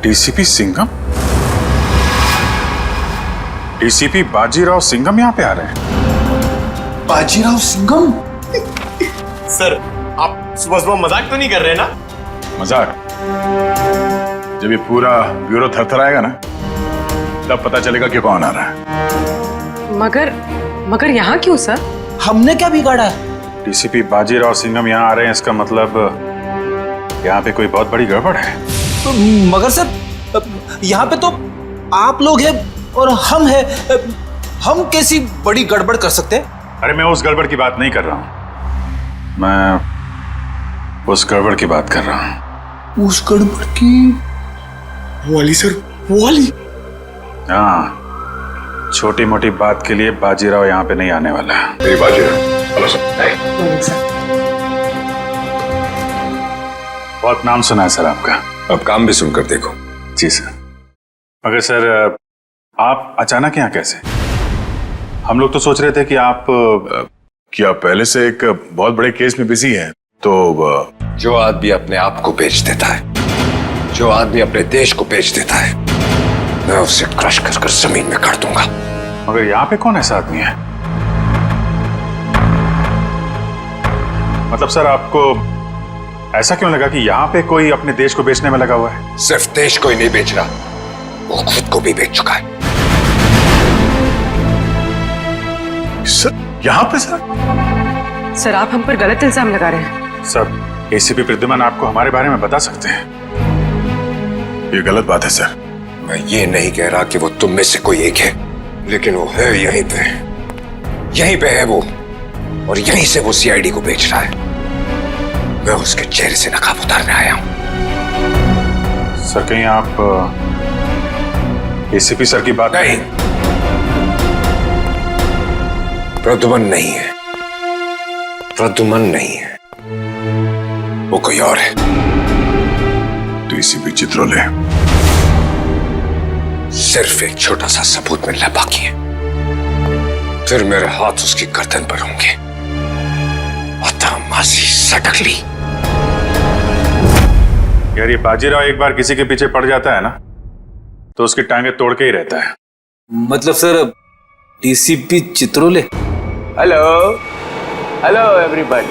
DCP Singham? DCP Bajirao Singham यहाँ पे आ रहे हैं? बाजीराव सिंघम? सर, आप सुबह सुबह मजाक तो नहीं कर रहे ना? मजाक? जब ये पूरा ब्यूरो थरथराएगा ना, तब पता चलेगा कि कौन आ रहा है। मगर यहाँ क्यों सर? हमने क्या बिगाड़ा है? डीसीपी बाजीराव सिंघम यहाँ आ रहे हैं, इसका मतलब यहाँ पे कोई बहुत बड़ी गड़बड़ है। मगर सर, यहाँ पे तो आप लोग हैं और हम हैं। हम कैसी बड़ी गड़बड़ कर सकते हैं? अरे मैं उस गड़बड़ की बात नहीं कर रहा हूँ, मैं उस गड़बड़ की बात कर रहा हूँ। उस गड़बड़ की? वाली सर, वाली? हाँ, छोटी मोटी बात के लिए बाजीराव यहाँ पे नहीं आने वाला है। Bajirao, hello sir. बहुत नाम सुना है सर आपका। अब काम भी सुनकर देखो। जी सर। मगर सर, आप अचानक यहाँ कैसे? हम लोग तो सोच रहे थे कि आप पहले से एक बहुत बड़े केस में बिजी हैं, तो जो आदमी अपने आप को बेच देता है, जो आदमी अपने देश को बेच देता है, मैं उसे क्रश कर कर जमीन में गाड़ दूंगा। मगर यहाँ पे कौन ऐसा आदमी है? मतलब सर, आपको ऐसा क्यों लगा कि यहाँ पे कोई अपने देश को बेचने में लगा हुआ है? सिर्फ देश को ही नहीं बेच रहा, वो खुद को भी बेच चुका है। सर, यहाँ पे सर? सर, आप हम पर गलत इल्जाम लगा रहे हैं। सर, एसीपी प्रद्युमन आपको हमारे बारे में बता सकते हैं। ये गलत बात है सर। मैं ये नहीं कह रहा कि वो तुम में से कोई एक है, लेकिन वो है यहीं पे है वो, और यहीं से वो सीआईडी को बेच रहा है। मैं उसके चेहरे से नकाब उतारने आया हूं। सर, कहीं आप एसीपी सर की बात? नहीं, प्रद्युमन नहीं है, प्रद्युमन नहीं है, वो कोई और है। तो एसीपी चित्रोले। सिर्फ एक छोटा सा सबूत मिलना बाकी है, फिर मेरे हाथ उसकी गर्दन पर होंगे। अतः मासी सटकली। यार, ये बाजीराव एक बार किसी के पीछे पड़ जाता है ना, तो उसकी टांगे तोड़ के ही रहता है। मतलब sir, DCP Chitrole? Hello, hello everybody.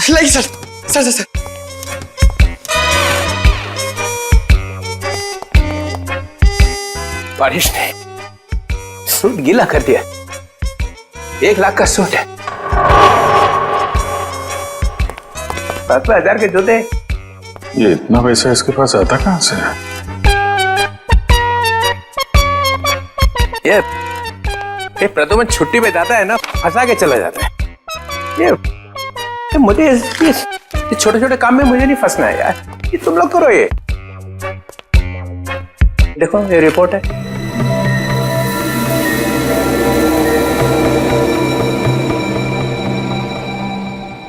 नहीं सर, सर सर सर। बारिश ने सूट गीला कर दिया। 1 लाख का सूट है, 7,000 के जूते। ये इतना पैसा इसके पास आता कहां से? ये प्रद्युमन छुट्टी पे जाता है ना, फंसा के चला जाता है। ये मुझे ये छोटे छोटे काम में मुझे नहीं फंसना है यार। ये तुम लोग करो। ये देखो, ये रिपोर्ट है।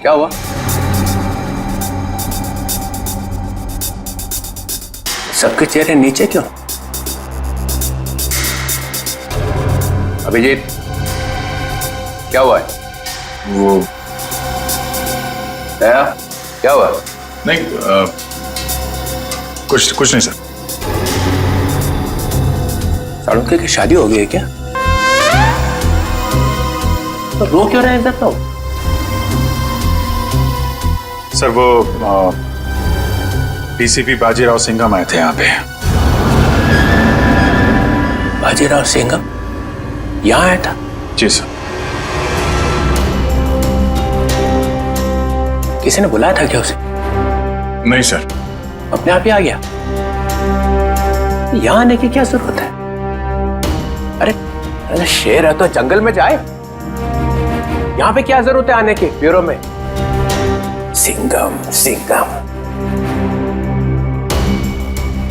क्या हुआ? सबके चेहरे नीचे क्यों? अभिजीत, क्या हुआ है? वो क्या हुआ? नहीं, कुछ नहीं सर। साळुंखे की शादी हो गई है क्या? तो रो क्यों रहे हैं तो? सर, वो डीसीपी बाजीराव सिंघम आए थे यहाँ पे। बाजीराव सिंघम यहाँ आया था? जी सर। किसी ने बुलाया था क्या उसे? नहीं सर। अपने आप ही आ गया? यहाँ आने की क्या जरूरत है? अरे शेर है तो जंगल में जाए। यहाँ पे क्या जरूरत है आने की ब्यूरो में? सिंघम सिंघम,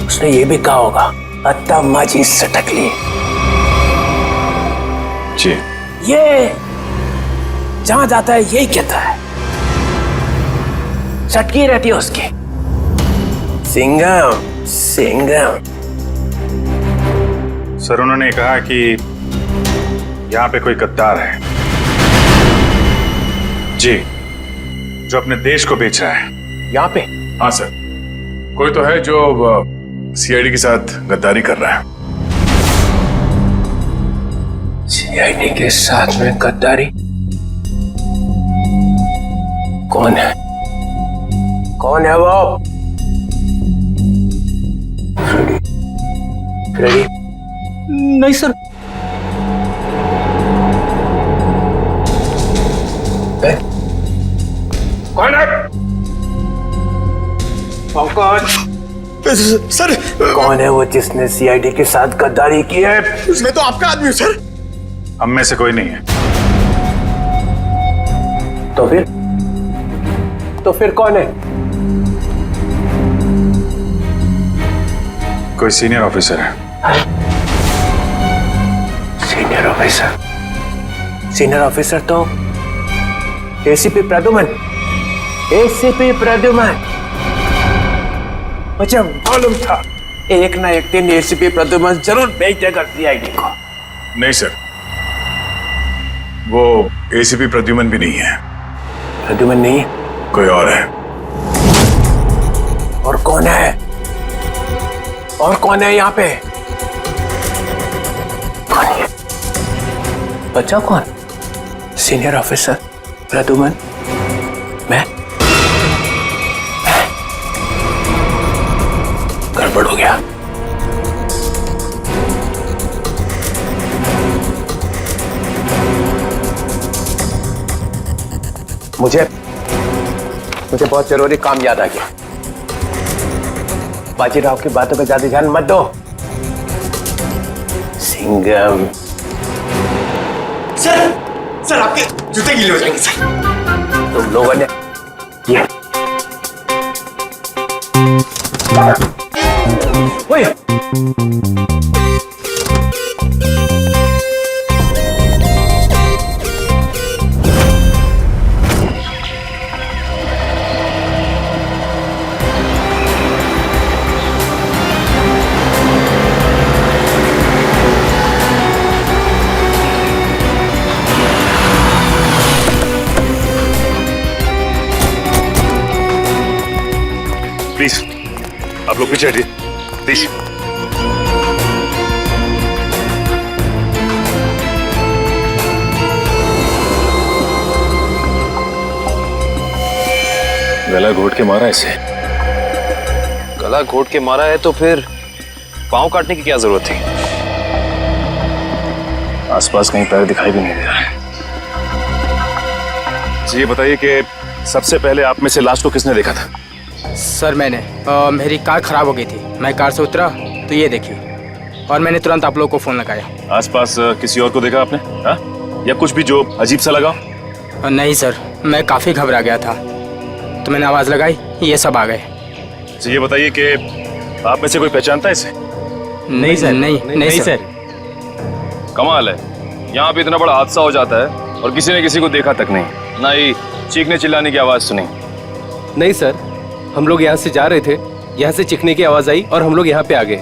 उसने ये भी कहा होगा, अत्ता माजी सटकली। जी। ये जहां जाता है यही कहता है, चटकी रहती है उसकी। सिंघम सिंघम। सर, उन्होंने कहा कि यहाँ पे कोई गद्दार है। जी। जो अपने देश को बेच रहा है। यहाँ पे? हाँ सर, कोई तो है जो सीआईडी के साथ गद्दारी कर रहा है। सीआईडी के साथ में गद्दारी? कौन है? कौन है वो? फ्रेडी? नहीं सर। कौन है? कौन? सर कौन है वो जिसने सीआईडी के साथ गद्दारी की है? मैं तो आपका आदमी हूँ सर। हम में से कोई नहीं है। तो फिर कौन है? कोई सीनियर ऑफिसर है। Senior officer? सीनियर ऑफिसर तो एसीपी प्रद्युमन। एसीपी प्रद्युमन, मुझे मालूम था एक ना एक दिन एसीपी प्रद्युमन जरूर भेज देगा सीआईडी को। नहीं सर, वो एसीपी प्रद्युमन भी नहीं है। प्रद्युमन नहीं है? कोई और है। और कौन है? और कौन है यहाँ पे? कौन है? बच्चा कौन? सीनियर ऑफिसर प्रद्युमन, मैं? गड़बड़ हो गया। मुझे बहुत जरूरी काम याद आ गया। बाजीराव की बातों पे ज्यादा ध्यान मत दो। सिंघम। सर आपके जूते गीले हो जाएंगे सर। तुम लोगों ने ये ओए, प्लीज आप लोग पीछे हटिए प्लीज। गला घोट के मारा इसे। गला घोट के मारा है तो फिर पांव काटने की क्या जरूरत थी? आसपास कहीं पैर दिखाई भी नहीं दे रहा है। तो ये बताइए कि सबसे पहले आप में से लाश को किसने देखा था? सर मैंने मेरी कार खराब हो गई थी। मैं कार से उतरा तो ये देखी और मैंने तुरंत आप लोगों को फोन लगाया। आसपास किसी और को देखा आपने? हाँ? या कुछ भी जो अजीब सा लगा? नहीं सर, मैं काफ़ी घबरा गया था तो मैंने आवाज़ लगाई, ये सब आ गए। तो ये बताइए कि आप में से कोई पहचानता है इसे? नहीं सर, नहीं सर। कमाल है, यहाँ पे इतना बड़ा हादसा हो जाता है और किसी ने किसी को देखा तक नहीं, ना ही चीखने चिल्लाने की आवाज़ सुनी। नहीं सर, हम लोग यहाँ से जा रहे थे, यहाँ से चीखने की आवाज आई और हम लोग यहाँ पे आ गए।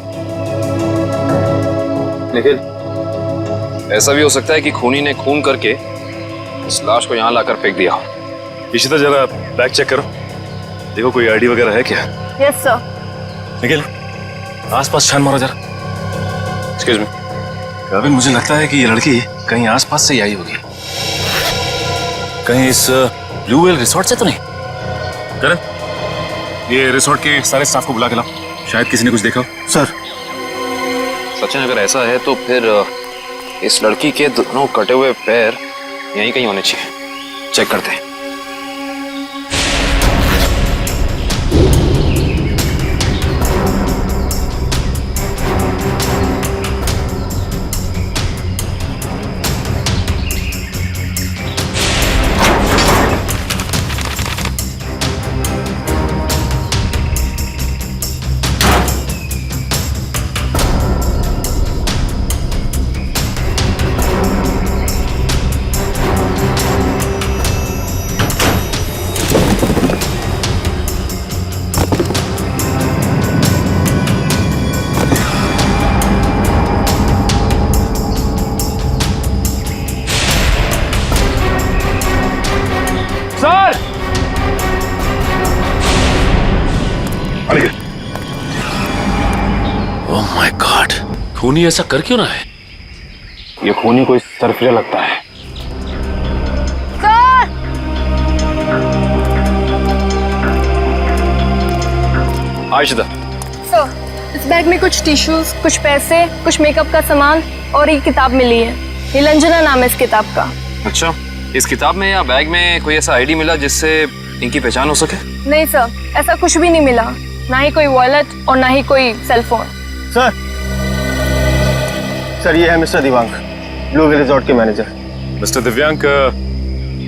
लेकिन ऐसा भी हो सकता है कि खूनी ने खून करके इस लाश को यहाँ लाकर फेंक दिया। इशिता जरा बैग चेक करो, देखो कोई आईडी वगैरह है क्या? Yes sir. निखिल आसपास छान मारो जरा। Excuse me. अभी मुझे लगता है कि ये लड़की कहीं आसपास से ही आई होगी। कहीं इस ब्लू व्हेल रिसोर्ट से तो नहीं? करण, ये रिसोर्ट के सारे स्टाफ को बुला के लाओ, शायद किसी ने कुछ देखा हो। सर सचिन अगर ऐसा है तो फिर इस लड़की के दोनों कटे हुए पैर यहीं कहीं होने चाहिए। चेक करते हैं। खूनी ऐसा कर क्यों ना है? ये खूनी कोई सरफिरा लगता है। सर! आयशा, सर, इस बैग में कुछ टिश्यूज, कुछ पैसे, कुछ मेकअप का सामान और एक किताब मिली है। नीलंजना नाम है इस किताब का। अच्छा, इस किताब में या बैग में कोई ऐसा आईडी मिला जिससे इनकी पहचान हो सके? नहीं सर, ऐसा कुछ भी नहीं मिला, ना ही कोई वॉलेट और ना ही कोई सेल फोन। सर ये है mister Divang, Blue Whale resort के मैनेजर। मिस्टर दिव्यांग,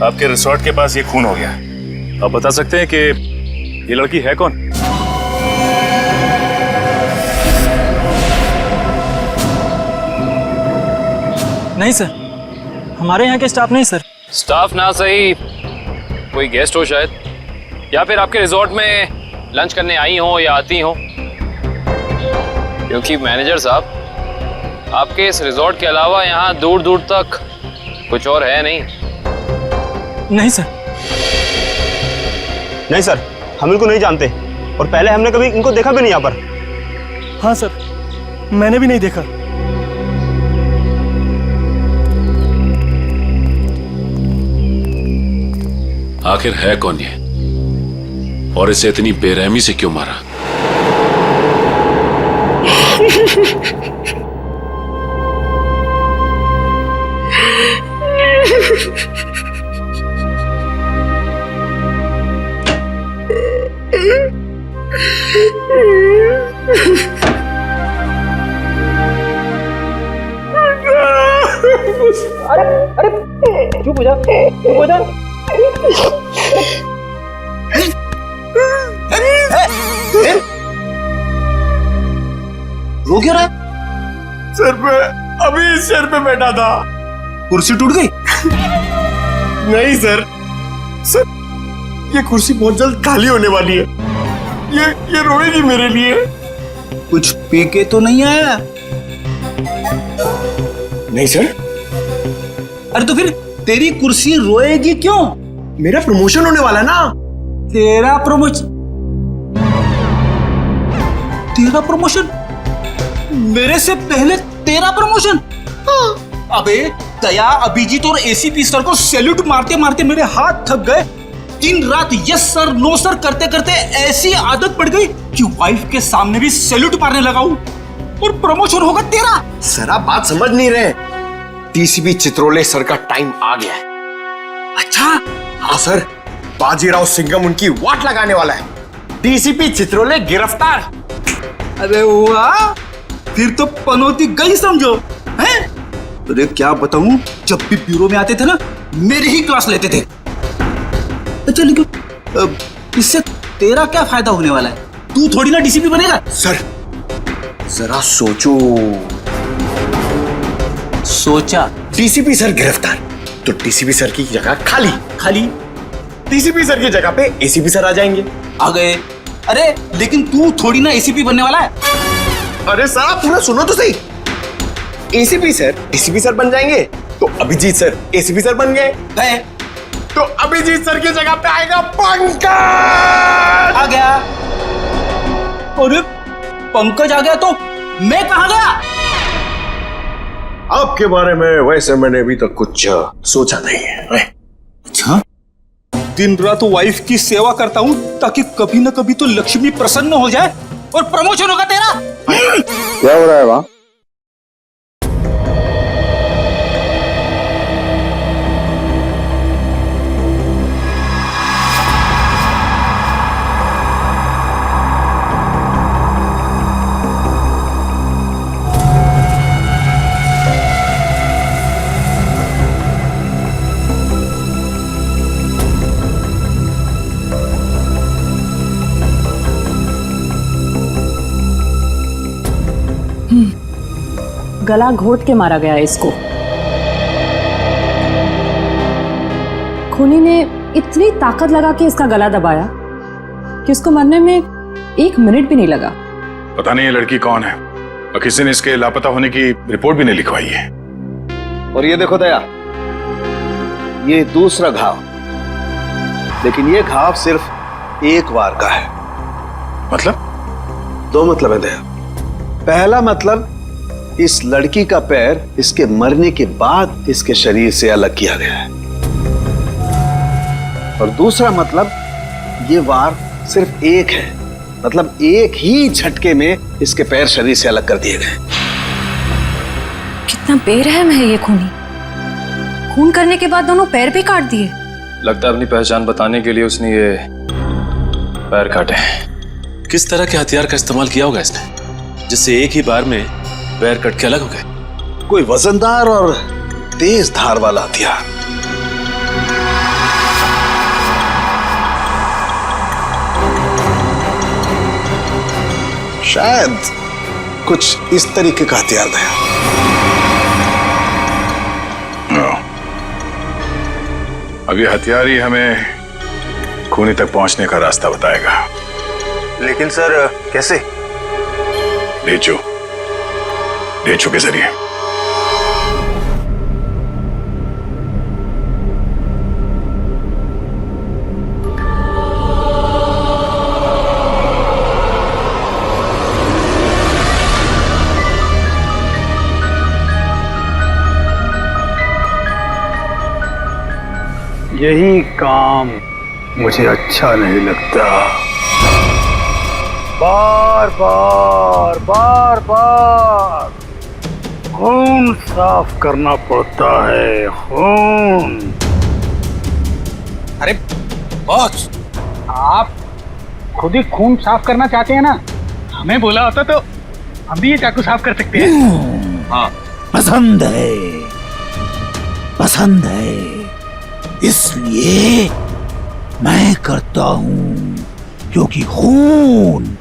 आपके रिसोर्ट के पास ये खून हो गया। आप बता सकते हैं कि ये लड़की है कौन? नहीं सर, हमारे यहाँ के स्टाफ नहीं सर। स्टाफ ना सही, कोई गेस्ट हो शायद, या फिर आपके रिजॉर्ट में लंच करने आई हो या आती हो। क्योंकि मैनेजर साहब, आपके इस रिजॉर्ट के अलावा यहाँ दूर दूर तक कुछ और है नहीं। नहीं सर। नहीं सर, हम इनको नहीं जानते और पहले हमने कभी इनको देखा भी नहीं यहाँ पर। हाँ सर, मैंने भी नहीं देखा। आखिर है कौन ये, और इसे इतनी बेरहमी से क्यों मारा? चुप हो जा, चुप हो जा। रो क्यों रहा है? सर पे अभी इस चेयर पे बैठा था, कुर्सी टूट गई? नहीं सर, सर ये कुर्सी बहुत जल्द खाली होने वाली है। ये रोएगी मेरे लिए। कुछ पी के तो नहीं आया? नहीं सर। अरे तो फिर तेरी कुर्सी रोएगी क्यों? मेरा प्रमोशन होने वाला ना। तेरा प्रमोशन? तेरा प्रमोशन? मेरे से पहले तेरा प्रमोशन? अबे दया, अभिजीत और एसीपी सर को सैल्यूट मारते मारते मेरे हाथ थक गए। दिन रात यस सर नो सर करते करते ऐसी आदत पड़ गई कि वाइफ के सामने भी सैल्यूट मारने लगा हूं, और प्रमोशन होगा तेरा। सर आप बात समझ नहीं रहे। डीसीपी चित्रोले सर का टाइम आ गया है। अच्छा? हाँ सर, बाजीराव सिंघम उनकी वाट लगाने वाला है। डीसीपी चित्रोले गिरफ्तार। अरे वाह, फिर तो पनौती गई समझो। हैं? अरे क्या बताऊं, जब भी ब्यूरो में आते थे ना, मेरी ही क्लास लेते थे। अच्छा लेकिन इससे तेरा क्या फायदा होने वाला है? तू थोड़ी ना डीसीपी बनेगा। सर जरा सोचो। सोचा? डीसीपी सर गिरफ्तार तो डीसीपी सर की जगह खाली। खाली? डीसीपी सर की जगह पे एसीपी सर आ जाएंगे। आ गए। अरे लेकिन तू थोड़ी ना एसीपी बनने वाला है। अरे सर आप थोड़ा सुनो तो सही। एसीपी सर डीसीपी सर बन जाएंगे तो अभिजीत सर एसीपी सर बन गए, तो अभिजीत सर की जगह पे आएगा पंकज। आ गया। अरे पंकज आ गया तो मैं कहां गया? आपके बारे में वैसे मैंने अभी तक कुछ सोचा नहीं है। अच्छा, दिन रात वाइफ की सेवा करता हूं ताकि कभी ना कभी तो लक्ष्मी प्रसन्न हो जाए और प्रमोशन होगा तेरा। क्या हो रहा है वहां? गला घोट के मारा गया इसको। खूनी ने इतनी ताकत लगा के इसका गला दबाया कि उसको मरने में 1 मिनट भी नहीं लगा। पता नहीं ये लड़की कौन है, और किसी ने इसके लापता होने की रिपोर्ट भी नहीं लिखवाई है। और ये देखो दया, ये दूसरा घाव, लेकिन ये घाव सिर्फ एक बार का है। मतलब? 2 मतलब है दया। पहला मतलब इस लड़की का पैर इसके मरने के बाद इसके शरीर से अलग किया गया है। और दूसरा मतलब, ये वार सिर्फ एक है, मतलब एक ही झटके में इसके पैर शरीर से अलग कर दिए गए। कितना बेरहम है ये खूनी। खून करने के बाद दोनों पैर भी काट दिए। लगता है अपनी पहचान बताने के लिए उसने ये पैर काटे। किस तरह के हथियार का इस्तेमाल किया होगा इसने, जिससे एक ही बार में पैर कट के अलग हो गए? कोई वजनदार और तेज धार वाला हथियार। शायद कुछ इस तरीके का हथियार था। अभी हथियार ही हमें खूनी तक पहुंचने का रास्ता बताएगा। लेकिन सर कैसे? डेचो के जरिए। यही काम मुझे अच्छा नहीं लगता। बार बार खून साफ करना पड़ता है, खून। अरे बॉस, आप खुद ही खून साफ करना चाहते हैं ना? हमें बोला होता तो हम भी ये चाकू साफ कर सकते हैं। हाँ, पसंद है, इसलिए मैं करता हूं, क्योंकि खून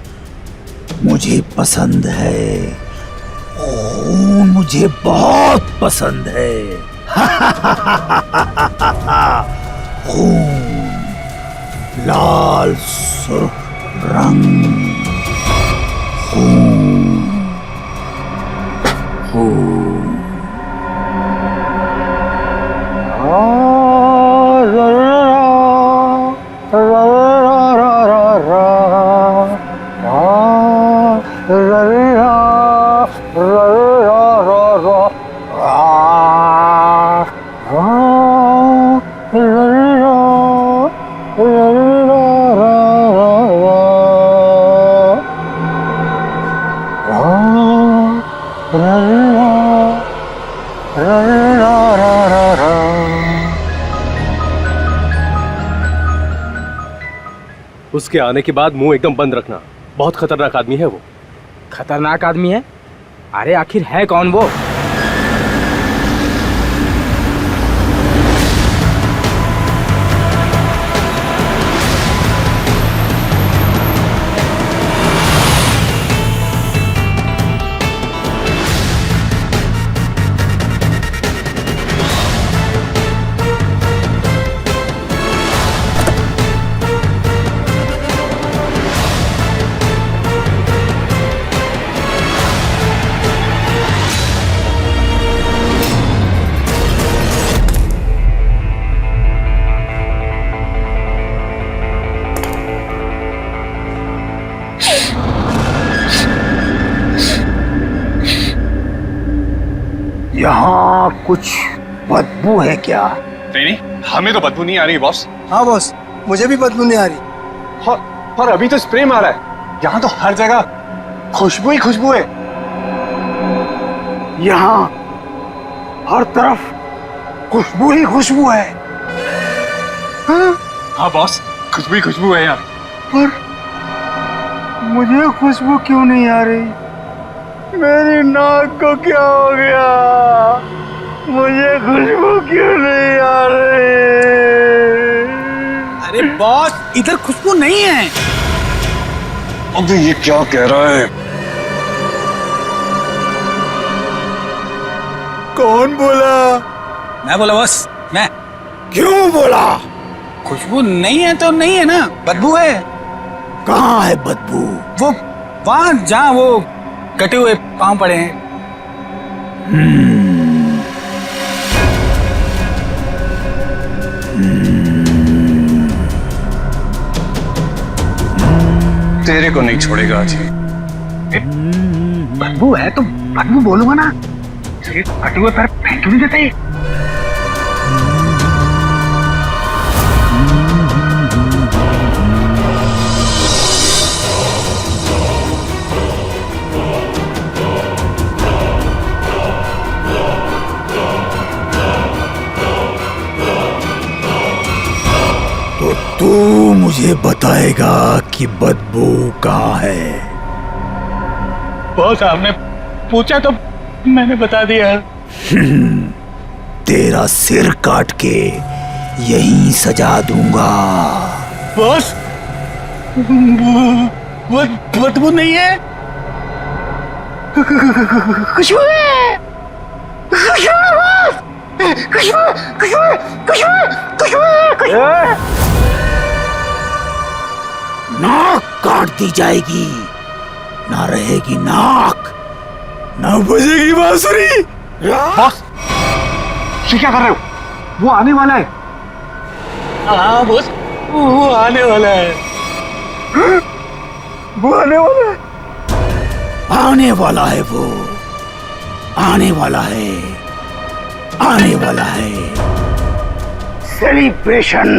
मुझे पसंद है। खून मुझे बहुत पसंद है। खून, लाल सुर्ख रंग, खून, खून। उसके आने के बाद मुंह एकदम बंद रखना। बहुत खतरनाक आदमी है वो। खतरनाक आदमी है? अरे आखिर है कौन वो? यहाँ कुछ बदबू है क्या? नहीं, हमें तो बदबू नहीं आ रही बॉस। हाँ बॉस, मुझे भी बदबू नहीं आ रही। और अभी तो स्प्रे मारा है। यहाँ तो हर जगह खुशबू ही खुशबू है। यहाँ हर तरफ खुशबू ही खुशबू है। हाँ बॉस, खुशबू ही खुशबू है यहाँ। पर मुझे खुशबू क्यों नहीं आ रही? मेरी नाक को क्या हो गया? मुझे खुशबू क्यों नहीं आ रही? अरे बॉस, इधर खुशबू नहीं है। अबे ये क्या कह रहा है? कौन बोला? मैं बोला बॉस, मैं। क्यों बोला? खुशबू नहीं है तो नहीं है ना, बदबू है। कहाँ है बदबू? वो वहां जहाँ वो कटे हुए पांव पड़े हैं। तेरे को नहीं छोड़ेगा आज। बदबू है तो बदबू बोलूंगा ना, सिर्फ कटे हुए पैर फेंक क्यों नहीं देते? तो तू मुझे बताएगा कि बदबू कहाँ है? बॉस आपने पूछा तो मैंने बता दिया। तेरा सिर काट के यहीं सजा दूंगा। बॉस वो बदबू नहीं है, खुशबू है, खुशबू है बॉस, खुशबू खुशबू खुशबू खुशबू खुशबू। नाक काट दी जाएगी, ना रहेगी नाक, ना बजेगी बांसुरी। बॉस क्या कर रहे हो? वो आने वाला है। हाँ बॉस, वो आने वाला है। वो आने वाला है, आने वाला है, वो आने वाला है, आने वाला है। सेलिब्रेशन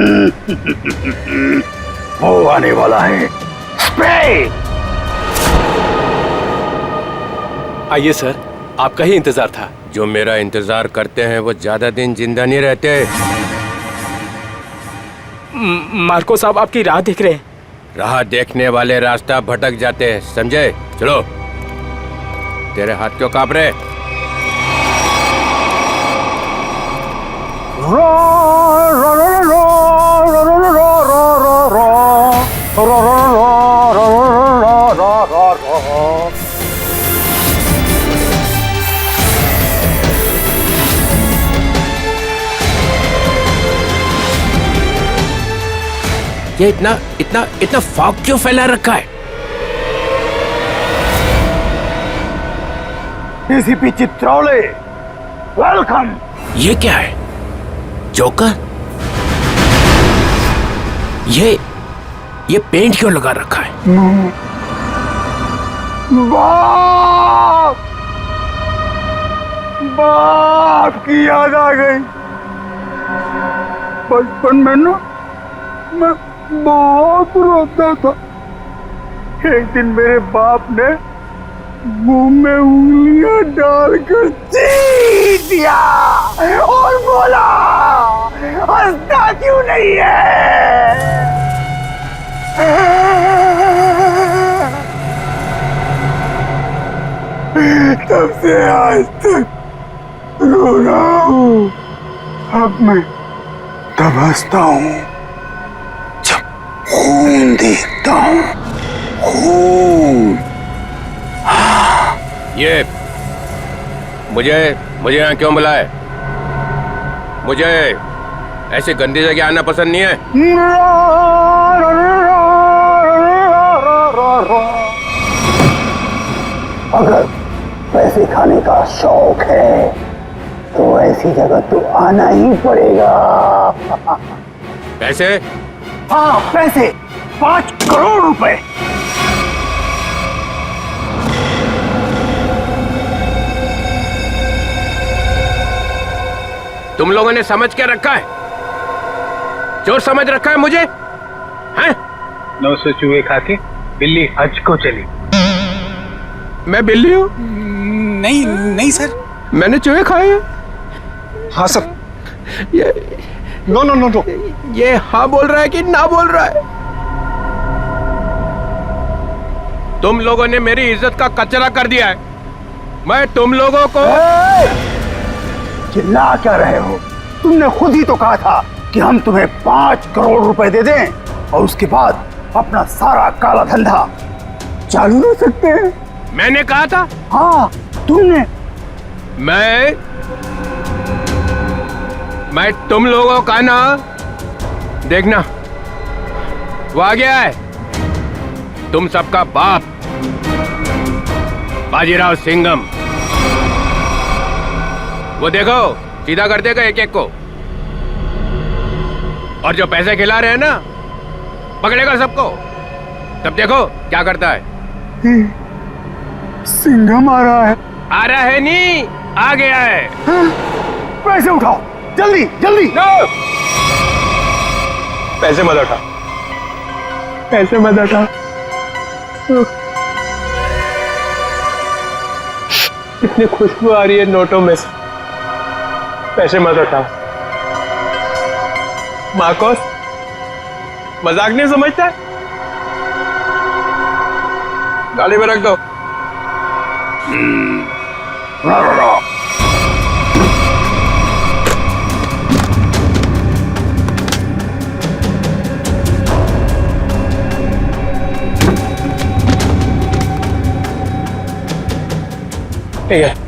वो आने वाला है। स्प्रे। आइए सर, आपका ही इंतजार था। जो मेरा इंतजार करते हैं वो ज्यादा दिन जिंदा नहीं रहते। मार्को साहब आपकी राह देख रहे हैं। राह देखने वाले रास्ता भटक जाते हैं, समझे? चलो। तेरे हाथ क्यों कांप रहे? ये इतना इतना इतना फॉग क्यों फैला रखा है? ACP Chitrole, welcome. ये क्या है? जोकर? ये पेंट क्यों लगा रखा है? बाप, बाप की याद आ गई। बचपन में ना मैं बहुत रोता था। एक दिन मेरे बाप ने मुंह में उंगलियां डालकर चीर दिया और बोला, हंसता क्यों नहीं है? तब से आज तक रो रहा हूं। अब मैं तब हंसता हूं जब खून देखता हूं। खून। ये मुझे यहाँ क्यों बुलाए? मुझे ऐसी गंदी जगह आना पसंद नहीं है। अगर पैसे खाने का शौक है तो ऐसी जगह तो आना ही पड़ेगा। पैसे? हाँ पैसे, 5 करोड़ रुपए। तुम लोगों ने समझ क्या रखा है? जो समझ रखा है मुझे, हैं? 900 चूहे खा के बिल्ली हज को चली। मैं बिल्ली हूँ? नहीं नहीं सर, मैंने चूहे खाए हैं। हाँ सर। ये नो नो नो नो, ये हाँ बोल रहा है कि ना बोल रहा है? तुम लोगों ने मेरी इज्जत का कचरा कर दिया है। मैं तुम लोगों को चिल्ला क्या रहे हो? तुमने खुद ही तो कहा था कि हम तुम्हें 5 करोड़ रुपए दे दें और उसके बाद अपना सारा काला धंधा चालू रख सकते हैं। मैंने कहा था? हाँ तुमने। मैं तुम लोगों का ना, देखना वो आ गया है, तुम सबका बाप बाजीराव सिंघम। वो देखो सीधा कर देगा एक एक को, और जो पैसे खिला रहे हैं ना पकड़ेगा सबको। तब देखो क्या करता है। सिंघम आ रहा है। आ रहा है नहीं, आ गया है। पैसे उठाओ जल्दी जल्दी। नो, पैसे मत उठा, पैसे मत उठा। इतनी खुशबू आ रही है नोटों में से, पैसे मत उठा। मार्कोस, मजाक नहीं समझता? गाड़ी में रख दो। ठीक है।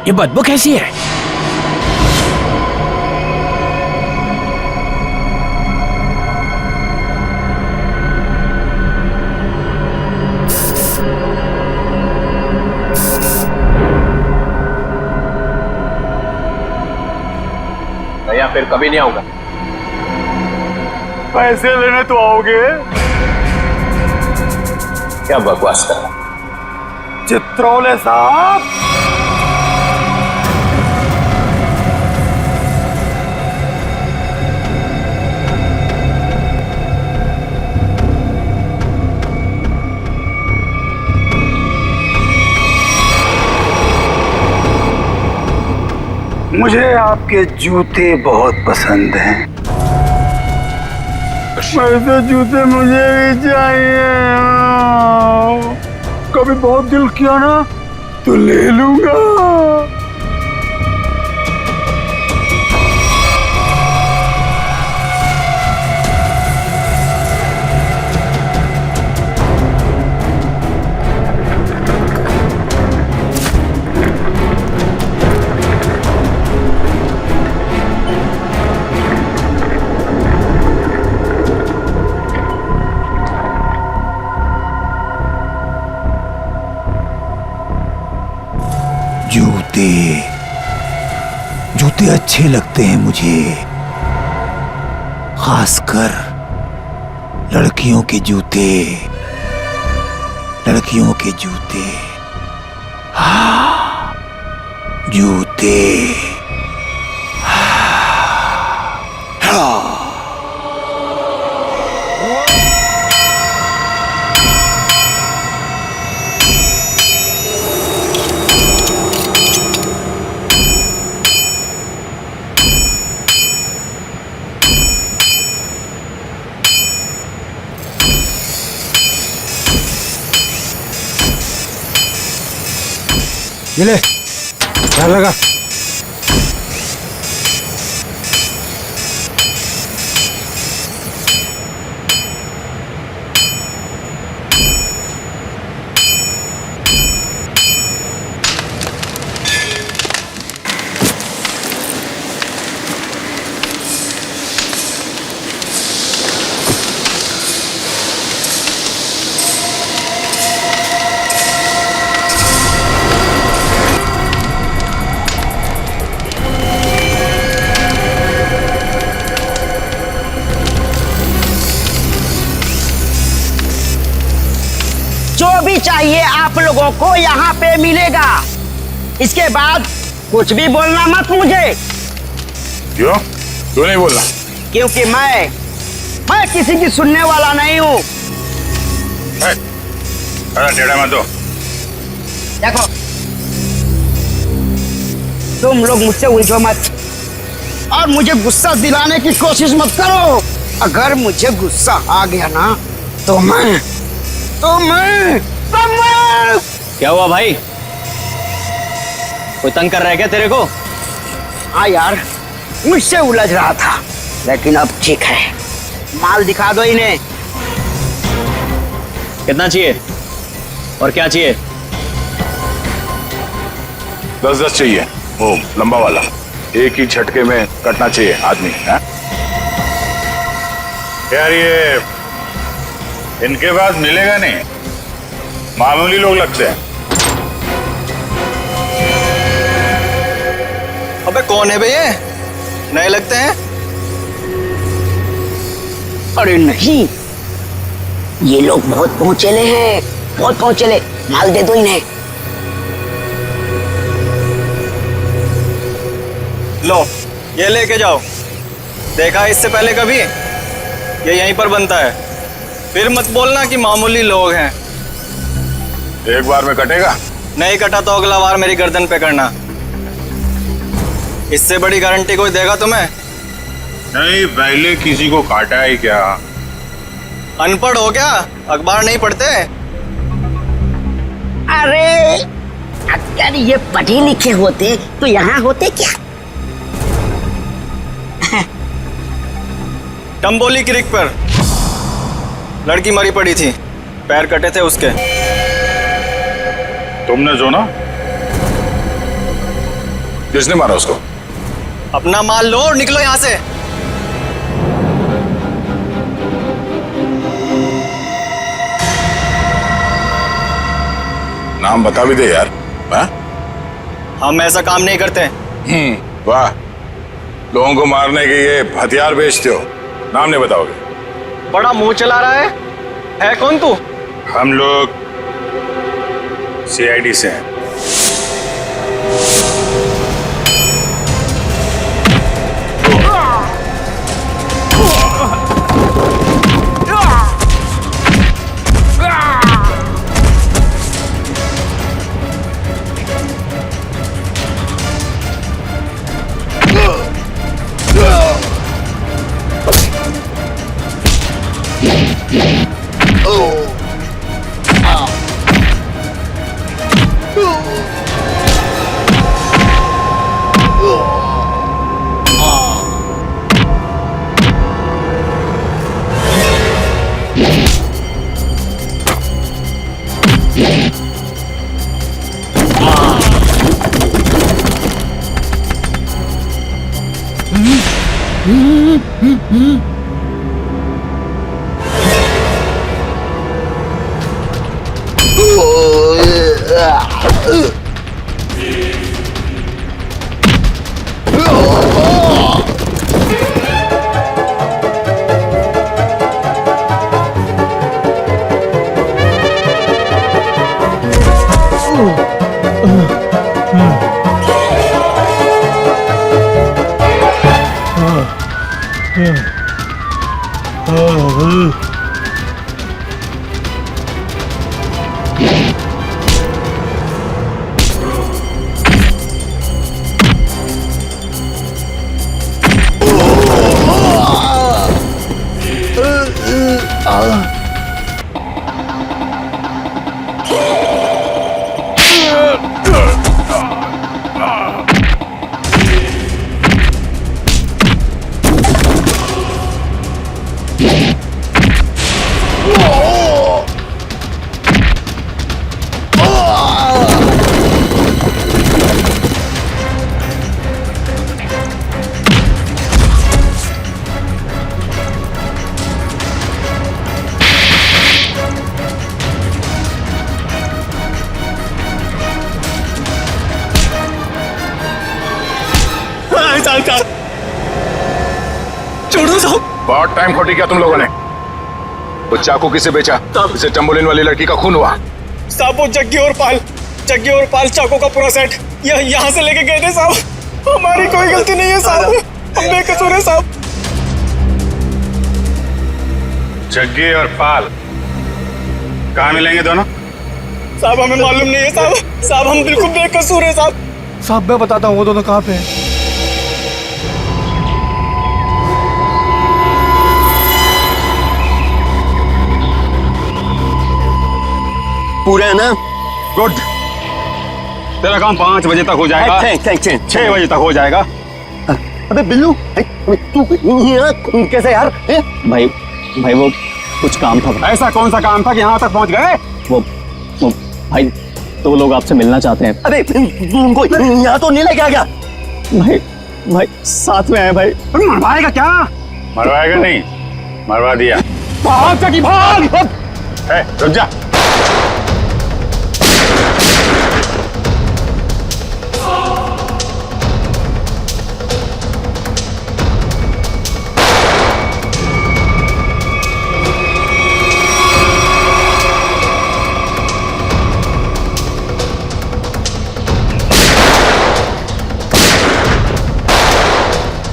ये बदबू कैसी है? भैया फिर कभी नहीं आऊंगा। पैसे लेने तो आओगे? क्या बकवास कर रहा? चित्रोले साहब, मुझे आपके जूते बहुत पसंद हैं। वैसे जूते मुझे भी चाहिए। कभी बहुत दिल किया ना तो ले लूंगा। जूते अच्छे लगते हैं मुझे, खासकर लड़कियों के जूते, लड़कियों के जूते। हाँ, जूते। हाँ। ये ले, ध्यान लगा। जो भी चाहिए आप लोगों को यहाँ पे मिलेगा। इसके बाद कुछ भी बोलना मत मुझे। क्यों? क्यों नहीं बोलना? क्योंकि मैं किसी की सुनने वाला नहीं हूँ। टेढ़ा मत दो। देखो, तुम लोग मुझसे उलझो मत और मुझे गुस्सा दिलाने की कोशिश मत करो। अगर मुझे गुस्सा आ गया ना तो मैं क्या हुआ भाई? कोई तंग कर रहा है क्या तेरे को? हाँ यार, मुझसे उलझ रहा था, लेकिन अब ठीक है। माल दिखा दो इन्हें। कितना चाहिए और क्या चाहिए? 10-10 चाहिए, वो लंबा वाला, एक ही झटके में कटना चाहिए आदमी है? यार ये इनके पास मिलेगा नहीं, मामूली लोग लगते हैं। अबे कौन है बे ये? नए लगते हैं। अरे नहीं, ये लोग बहुत पहुंचेले हैं, बहुत पहुंचेले। माल दे दो इन्हें। लो ये लेके जाओ। देखा है इससे पहले कभी? ये यहीं पर बनता है। फिर मत बोलना कि मामूली लोग हैं। एक बार में कटेगा? नहीं कटा तो अगला बार मेरी गर्दन पे करना। इससे बड़ी गारंटी कोई देगा तुम्हें? नहीं, पहले किसी को काटा है क्या? अनपढ़ हो क्या? अखबार नहीं पढ़ते? अरे अगर ये पढ़े लिखे होते तो यहाँ होते क्या? टम्बोली क्रिक पर लड़की मरी पड़ी थी, पैर कटे थे उसके। तुमने जो ना? किसने मारा उसको? अपना माल लो और निकलो यहाँ से। नाम बता भी दे यार। हाँ? हम ऐसा काम नहीं करते। वाह, लोगों को मारने के ये हथियार बेचते हो, नाम नहीं बताओगे? बड़ा मुंह चला रहा है कौन तू? हम लोग CID से हैं। छोड़ो साहब। बहुत टाइम खोटी किया तुम लोगों ने। वो चाकू किसे बेचा? इसे टम्बोलिन वाली लड़की का खून हुआ। साहब वो जग्गी और पाल चाकू का पूरा सेट यहाँ से लेके गए थे साहब। हमारी कोई गलती नहीं है साहब, हम बेकसूर है साहब। जग्गी और पाल कहाँ मिलेंगे दोनों? साहब हमें मालूम नहीं है साहब, हम बिल्कुल बेकसूर है साहब। साहब मैं बताता हूँ वो दोनों कहाँ पे हैं। पूरे है ना? गुड, तेरा काम 5 बजे तक हो जाएगा। 6 बजे तक हो जाएगा। अबे बिल्लू तू कैसे यार? भाई वो कुछ काम था। ऐसा कौन सा काम था कि यहाँ तक पहुँच गए? वो भाई तो लोग आपसे मिलना चाहते हैं। अरे उनको यहाँ तो नहीं लेके आ गया। भाई साथ में आए भाई। मरवाएगा क्या? मरवाएगा नहीं, मरवा दिया। भाग रुक जा।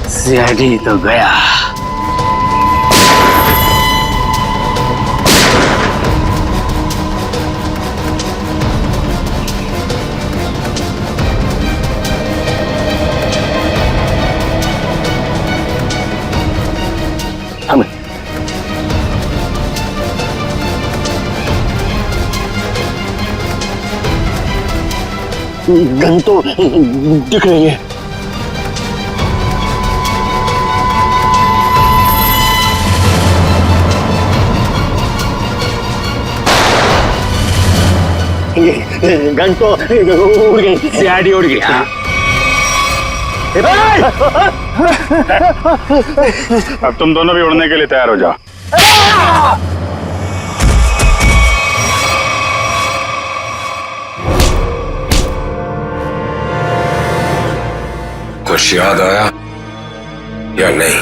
सीआईडी तो गया। गन तो दिख रही है। गन तो उड़ गई, सीआईडी उड़ गई। अब तुम दोनों भी उड़ने के लिए तैयार हो जाओ। कुछ याद आया या नहीं?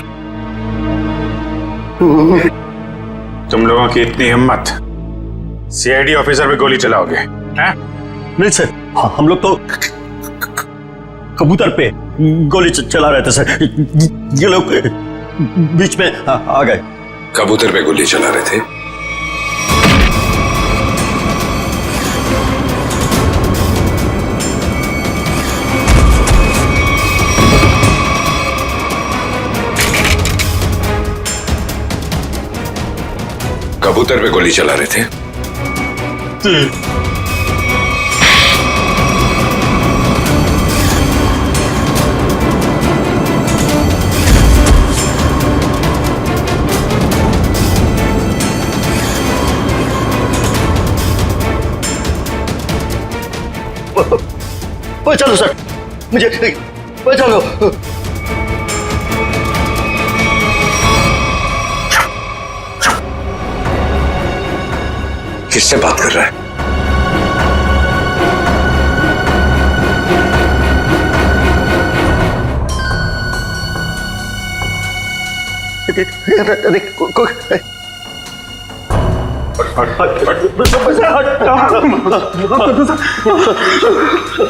तुम लोगों की इतनी हिम्मत, सीआईडी ऑफिसर पे गोली चलाओगे? हैं? नहीं सर, हम लोग तो कबूतर पे गोली चला रहे थे सर। ये लोग बीच में आ गए। कबूतर पे गोली चला रहे थे? कबूतर पे गोली चला रहे थे? चलो सर, मुझे चलो। किससे बात कर रहा है?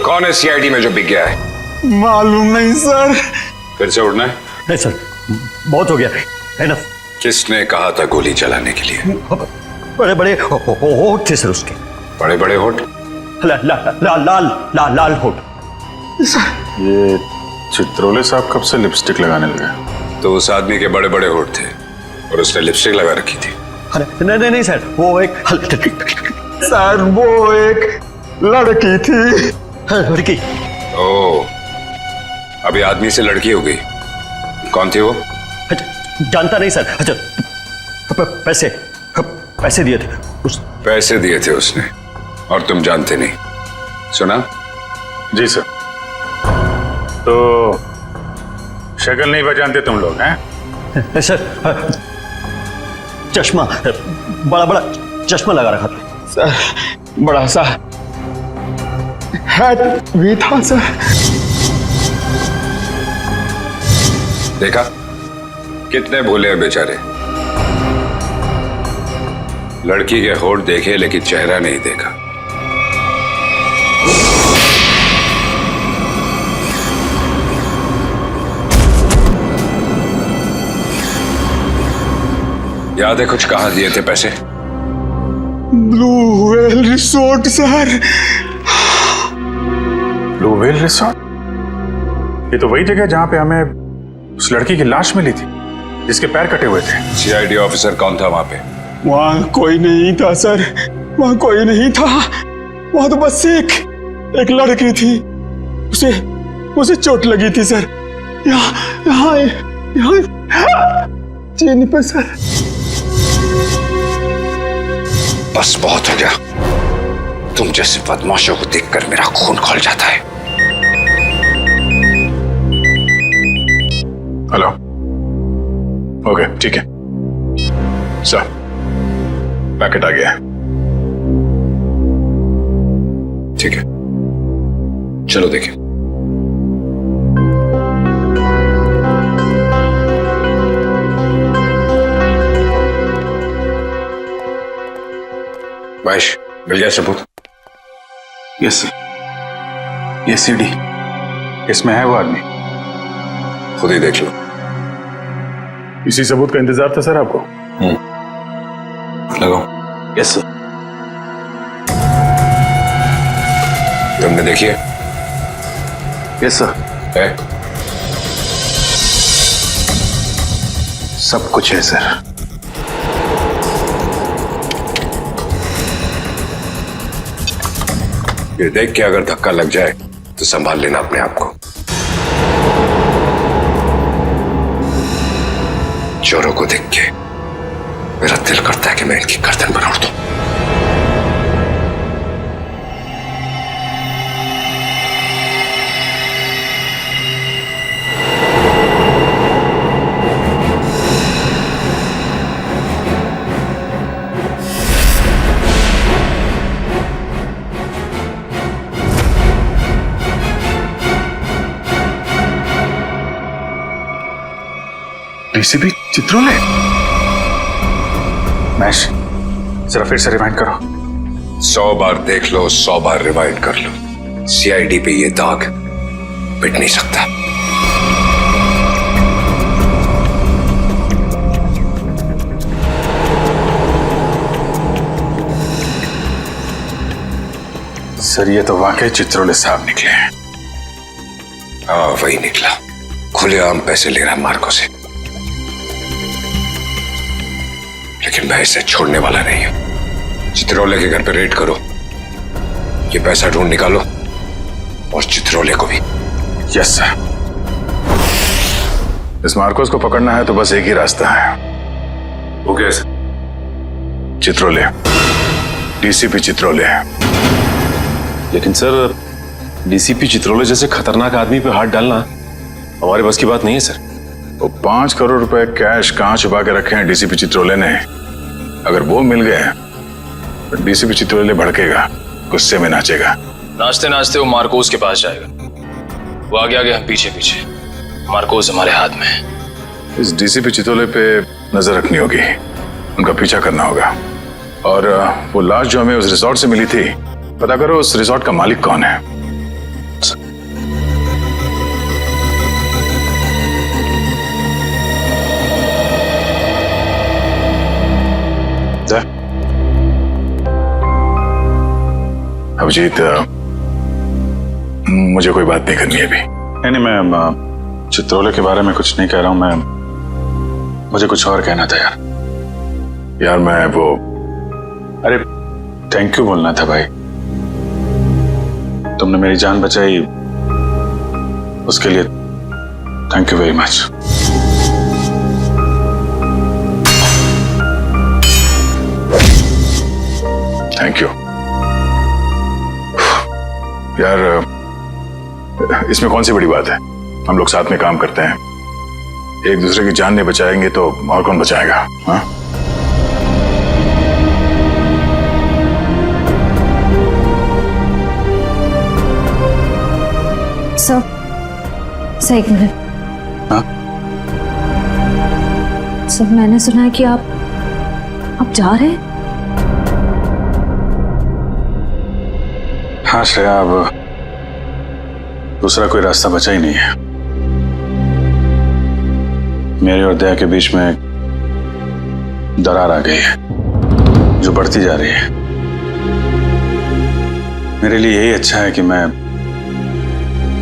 कौन है सीआईडी में जो बिक गया है? मालूम नहीं सर। फिर से उड़ना है? नहीं सर, बहुत हो गया है ना। किसने कहा था गोली चलाने के लिए? बड़े बड़े होठ थे सर उसके। बड़े बड़े होठ? लाल होठ। ये चित्रोले साहब कब से लिपस्टिक लगाने लगे? तो उस आदमी के बड़े बड़े होठ थे और उसने लिपस्टिक लगा रखी थी। नहीं सर, वो एक सर वो एक लड़की थी। लड़की? ओह, अभी आदमी से लड़की हो गई। कौन थी वो? जानता नहीं सर। अच्छा, पैसे दिए थे पैसे दिए थे उसने और तुम जानते नहीं? सुना? जी सर। तो शक्ल नहीं पहचानते तुम लोग हैं? सर, चश्मा, बड़ा चश्मा लगा रखा था सर। बड़ा सा हैट भी था सर। देखा कितने भोले हैं बेचारे। लड़की के होठ देखे लेकिन चेहरा नहीं देखा। याद है कुछ कहाँ दिए थे पैसे? Blue whale resort sir. Blue whale resort? ये तो वही जगह जहां पे हमें उस लड़की की लाश मिली थी जिसके पैर कटे हुए थे। सीआईडी ऑफिसर कौन था वहां पे? वहां कोई नहीं था सर, वहां कोई नहीं था। वहां तो बस एक लड़की थी, उसे चोट लगी थी सर। यहाँ चीन पे सर। बस बहुत हो गया। तुम जैसे बदमाशों को देखकर मेरा खून खौल जाता है। हेलो, ओके ठीक है सर, पैकेट आ गया है। ठीक है, चलो देखिए। महेश, मिल गया सबूत? Yes sir. ये सीडी, इसमें है वो आदमी। खुद ही देख लो। इसी सबूत का इंतजार था सर आपको? लगाओ। Yes sir. तुमने देखी है? Yes sir. है? सब कुछ है सर। ये देख के अगर धक्का लग जाए तो संभाल लेना अपने आप को। चोरों को देख के मेरा दिल करता है कि मैं इनकी गर्दन पर उड़ दूं। डीसीपी चित्रोले? महेश, जरा फिर से रिवाइंड करो। 100 बार देख लो, 100 बार रिवाइंड कर लो, सीआईडी पे ये दाग मिट नहीं सकता। सर ये तो वाकई चित्रोले साहब निकले हैं। हाँ वही निकला, खुलेआम पैसे ले रहा मार्को से। लेकिन मैं इसे छोड़ने वाला नहीं हूं। चित्रोले के घर पे रेड करो, ये पैसा ढूंढ निकालो और चित्रोले को भी। Yes sir. इस मार्कोस को पकड़ना है तो बस एक ही रास्ता है। Okay sir. Chitrole, DCP Chitrole. लेकिन सर, डीसीपी चित्रोले जैसे खतरनाक आदमी पे हाथ डालना हमारे बस की बात नहीं है सर। वो 5 करोड़ रुपए कैश कहां छुपा के रखे हैं डीसीपी चित्रोले ने? अगर वो मिल गए तो डीसीपी चित्रोले भड़केगा, गुस्से में नाचेगा। नाचते नाचते वो मार्कोस के पास जाएगा। वो आगे आगे, हम पीछे पीछे। मार्कोस हमारे हाथ में है। इस डीसीपी चित्रोले पे नजर रखनी होगी, उनका पीछा करना होगा। और वो लाश जो हमें उस रिसोर्ट से मिली थी, पता करो उस रिसोर्ट का मालिक कौन है। अभिजीत, मुझे कोई बात नहीं करनी है अभी। नहीं, मैं चित्रोले के बारे में कुछ नहीं कह रहा हूं। मुझे कुछ और कहना था यार। मैं वो, अरे थैंक यू बोलना था भाई। तुमने मेरी जान बचाई, उसके लिए thank you very much. Thank you यार। इसमें कौन सी बड़ी बात है? हम लोग साथ में काम करते हैं, एक दूसरे की जान नहीं बचाएंगे तो और कौन बचाएगा? हाँ? सर एक मिनट। हाँ? सर मैंने सुना है कि आप जा रहे हैं। हाँ श्रेया, अब दूसरा कोई रास्ता बचा ही नहीं है। मेरे और दया के बीच में दरार आ गई है जो बढ़ती जा रही है। मेरे लिए यही अच्छा है कि मैं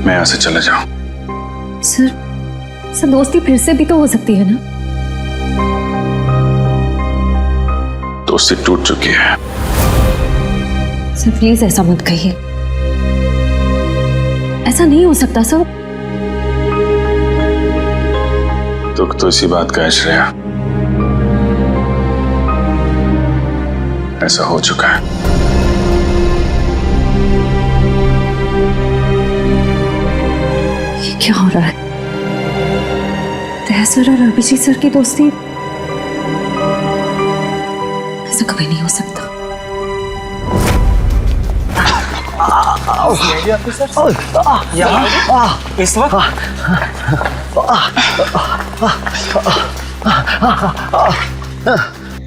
यहां से चला जाऊं। सर दोस्ती फिर से भी तो हो सकती है ना? दोस्ती टूट चुकी है। सर प्लीज ऐसा मत कहिए, ऐसा नहीं हो सकता सर। दुख तो इसी बात का है श्रेया, ऐसा हो चुका है। ये क्या हो रहा है? दया सर और अभिजीत सर की दोस्ती, ऐसा कभी नहीं हो सकता। इस वक्त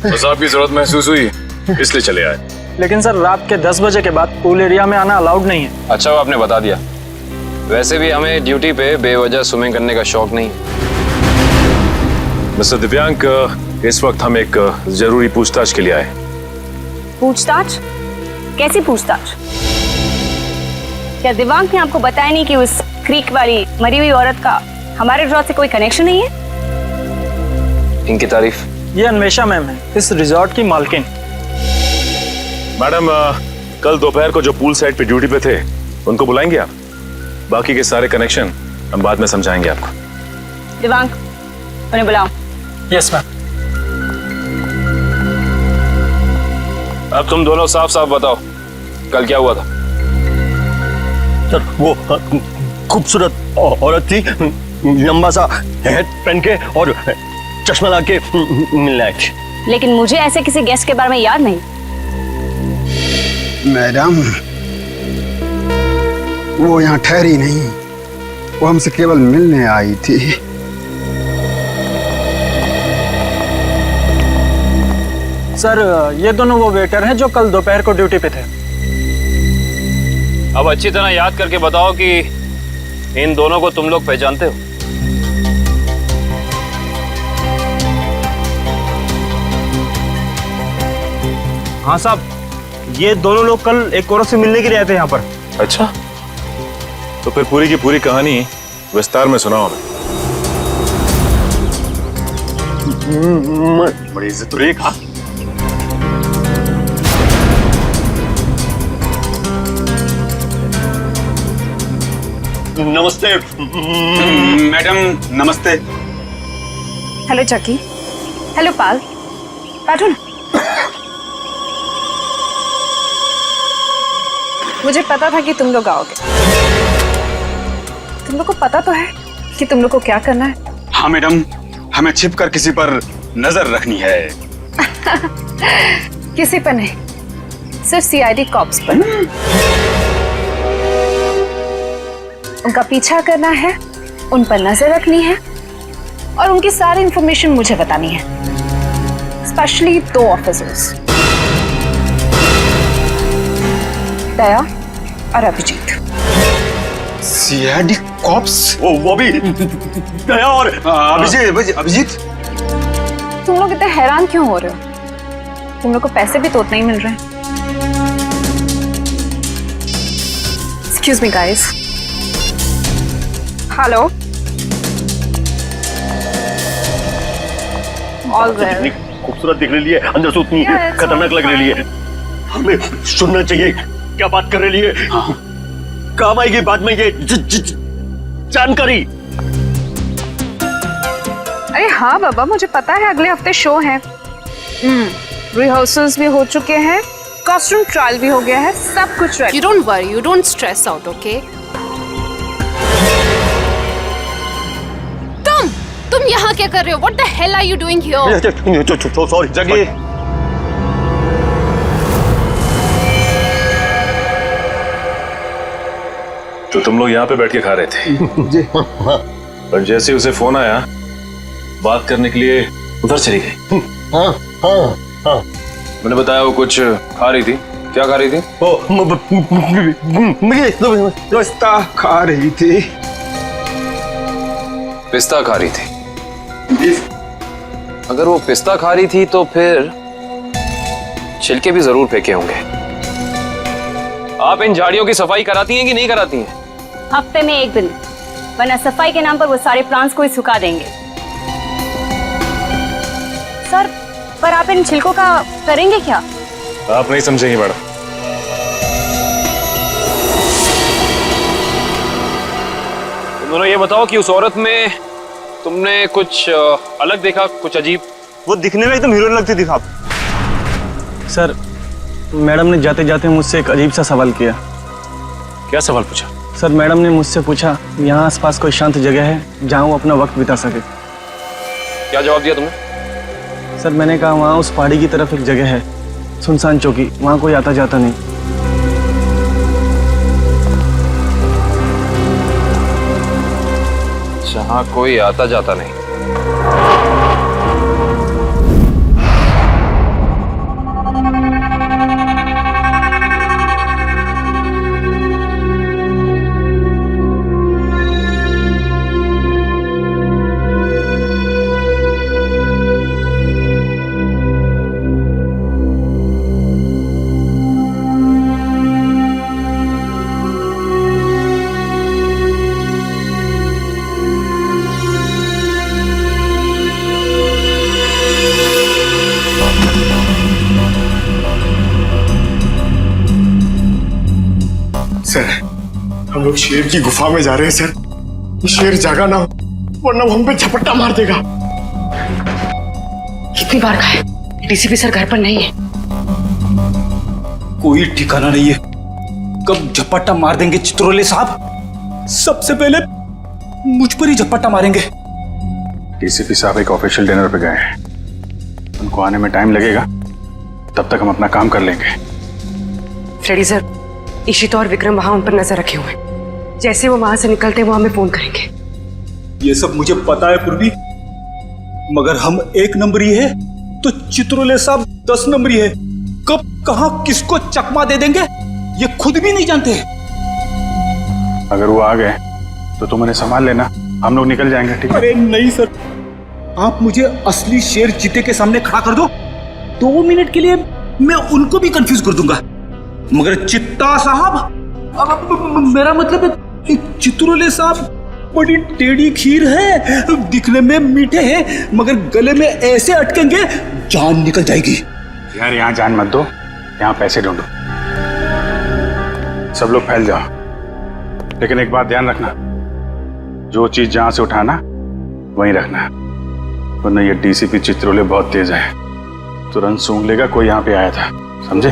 बस आपकी जरूरत महसूस हुई इसलिए चले आए। लेकिन सर रात के 10 बजे के बाद पूल एरिया में आना अलाउड नहीं है। अच्छा वो आपने बता दिया। वैसे भी हमें ड्यूटी पे बेवजह स्विमिंग करने का शौक नहीं है। मिस्टर दिव्यांक, इस वक्त हम एक जरूरी पूछताछ के लिए आए। पूछताछ? कैसी पूछताछ? क्या दिव्यांग ने आपको बताया नहीं कि उस क्रीक वाली मरी हुई औरत का हमारे रिजॉर्ट से कोई कनेक्शन नहीं है? इनकी तारीफ? ये अन्वेषा मैम है, इस रिजॉर्ट की मालकिन। मैडम, कल दोपहर को जो पूल साइड पे ड्यूटी पे थे उनको बुलाएंगे आप? बाकी के सारे कनेक्शन हम बाद में समझाएंगे आपको। दिव्यांग, उन्हें बुलाओ। Yes ma'am. अब तुम दोनों साफ साफ बताओ, कल क्या हुआ था? सर वो खूबसूरत औरत थी, लंबा सा हेड पहन के और चश्मा लगा के मिलने आई थी। लेकिन मुझे ऐसे किसी गेस्ट के बारे में याद नहीं। मैडम, वो यहाँ ठहरी नहीं, वो हमसे केवल मिलने आई थी। सर ये दोनों वो वेटर हैं जो कल दोपहर को ड्यूटी पे थे। अब अच्छी तरह याद करके बताओ कि इन दोनों को तुम लोग पहचानते हो? हाँ साहब, ये दोनों लोग कल एक औरत से मिलने के लिए आए थे यहाँ पर। अच्छा, तो फिर पूरी की पूरी कहानी विस्तार में सुनाओ हमें। बड़ी इज्जत हो रही है। कहा नमस्ते मैडम, नमस्ते। हेलो चकी। हेलो पाल। बैठो ना। मुझे पता था कि तुम लोग आओगे। तुम लोग को पता तो है कि तुम लोग को क्या करना है? हाँ मैडम, हमें छिप कर किसी पर नजर रखनी है। किसी पर नहीं, सिर्फ सीआईडी कॉप्स पर। उनका पीछा करना है, उन पर नजर रखनी है और उनकी सारी इंफॉर्मेशन मुझे बतानी है। स्पेशली 2 ऑफिसर्स, दया और अभिजीत। CID cops? वो भी दया और अभिजीत। तुम लोग इतने हैरान क्यों हो रहे हो? तुम लोग को पैसे भी तो उतने ही मिल रहे हैं। Excuse me guys. Hello. All well. खूबसूरत दिख रही है, अंदर से उतनी खतरनाक लग रही है। हमें सुनना चाहिए क्या बात कर रही है। काम आएगी बाद में ये जानकारी। अरे हाँ बाबा, मुझे पता है अगले हफ्ते शो है। रिहर्सल्स भी हो चुके हैं, कॉस्ट्यूम ट्रायल भी हो गया है, सब कुछ ready. You don't worry, you don't stress out, okay? तुम यहाँ क्या कर रहे हो? What the hell are you doing here? Sorry जगी, तो तुम लोग यहाँ पे बैठ के खा रहे थे? जी। पर जैसे उसे फोन आया बात करने के लिए उधर चली गई। हाँ हाँ हाँ। मैंने बताया वो कुछ खा रही थी। क्या खा रही थी? पिस्ता खा रही थी। पिस्ता खा रही थी? अगर वो पिस्ता खा रही थी तो फिर छिलके भी जरूर फेंके होंगे। आप इन झाड़ियों की सफाई कराती हैं कि नहीं कराती हैं? हफ्ते में 1 दिन, वरना सफाई के नाम पर वो सारे प्लांट्स को ही सुखा देंगे। सर, पर आप इन छिलकों का करेंगे क्या? आप नहीं समझेंगे मैडम। तुम दोनों ये बताओ कि उस औरत में तुमने कुछ अलग देखा, कुछ अजीब? वो दिखने में एकदम हीरोइन लगती थी साहब। सर, मैडम ने जाते जाते मुझसे एक अजीब सा सवाल किया। क्या सवाल पूछा? सर, मैडम ने मुझसे पूछा यहाँ आसपास कोई शांत जगह है जहाँ वो अपना वक्त बिता सके। क्या जवाब दिया तुमने? सर, मैंने कहा वहाँ उस पहाड़ी की तरफ एक जगह है, सुनसान चौकी, वहाँ कोई आता जाता नहीं। जहां कोई आता जाता नहीं। सर, हम लोग शेर की गुफा में जा रहे हैं सर। ये शेर जागा ना हो, वरना वो हम पे झपट्टा मार देगा। कितनी बार कहा है, डीसीपी सर घर पर नहीं है। कोई ठिकाना नहीं है, कब झपट्टा मार देंगे चित्रोले साहब। सबसे पहले मुझ पर ही झपट्टा मारेंगे। डीसीपी साहब एक ऑफिशियल डिनर पे गए हैं, उनको आने में टाइम लगेगा, तब तक हम अपना काम कर लेंगे। फ्रेडी सर, इशिता और विक्रम वहां उन पर नजर रखे हुए हैं। जैसे वो वहां से निकलते वो हमें फोन करेंगे। ये सब मुझे पता है पूर्वी, मगर हम 1 नंबरी है तो चित्रोले साहब 10 नंबरी है। कब कहां किसको चकमा दे देंगे ये खुद भी नहीं जानते। अगर वो आ गए तो तुम उन्हें संभाल लेना, हम लोग निकल जाएंगे। ठीक है? अरे नहीं सर, आप मुझे असली शेर चीते के सामने खड़ा कर दो, 2 मिनट के लिए मैं उनको भी कंफ्यूज कर दूंगा। मगर चित्ता साहब, अब मेरा मतलब है चित्रोले साहब बड़ी टेढ़ी खीर है, दिखने में मीठे हैं मगर गले में ऐसे अटकेंगे जान निकल जाएगी। यार यहाँ जान मत दो, यहाँ पैसे ढूंढो। सब लोग फैल जाओ, लेकिन एक बात ध्यान रखना, जो चीज जहां से उठाना वहीं रखना, वरना ये डीसीपी चित्रोले बहुत तेज है, तुरंत सूंघ लेगा कोई यहाँ पे आया था। समझे?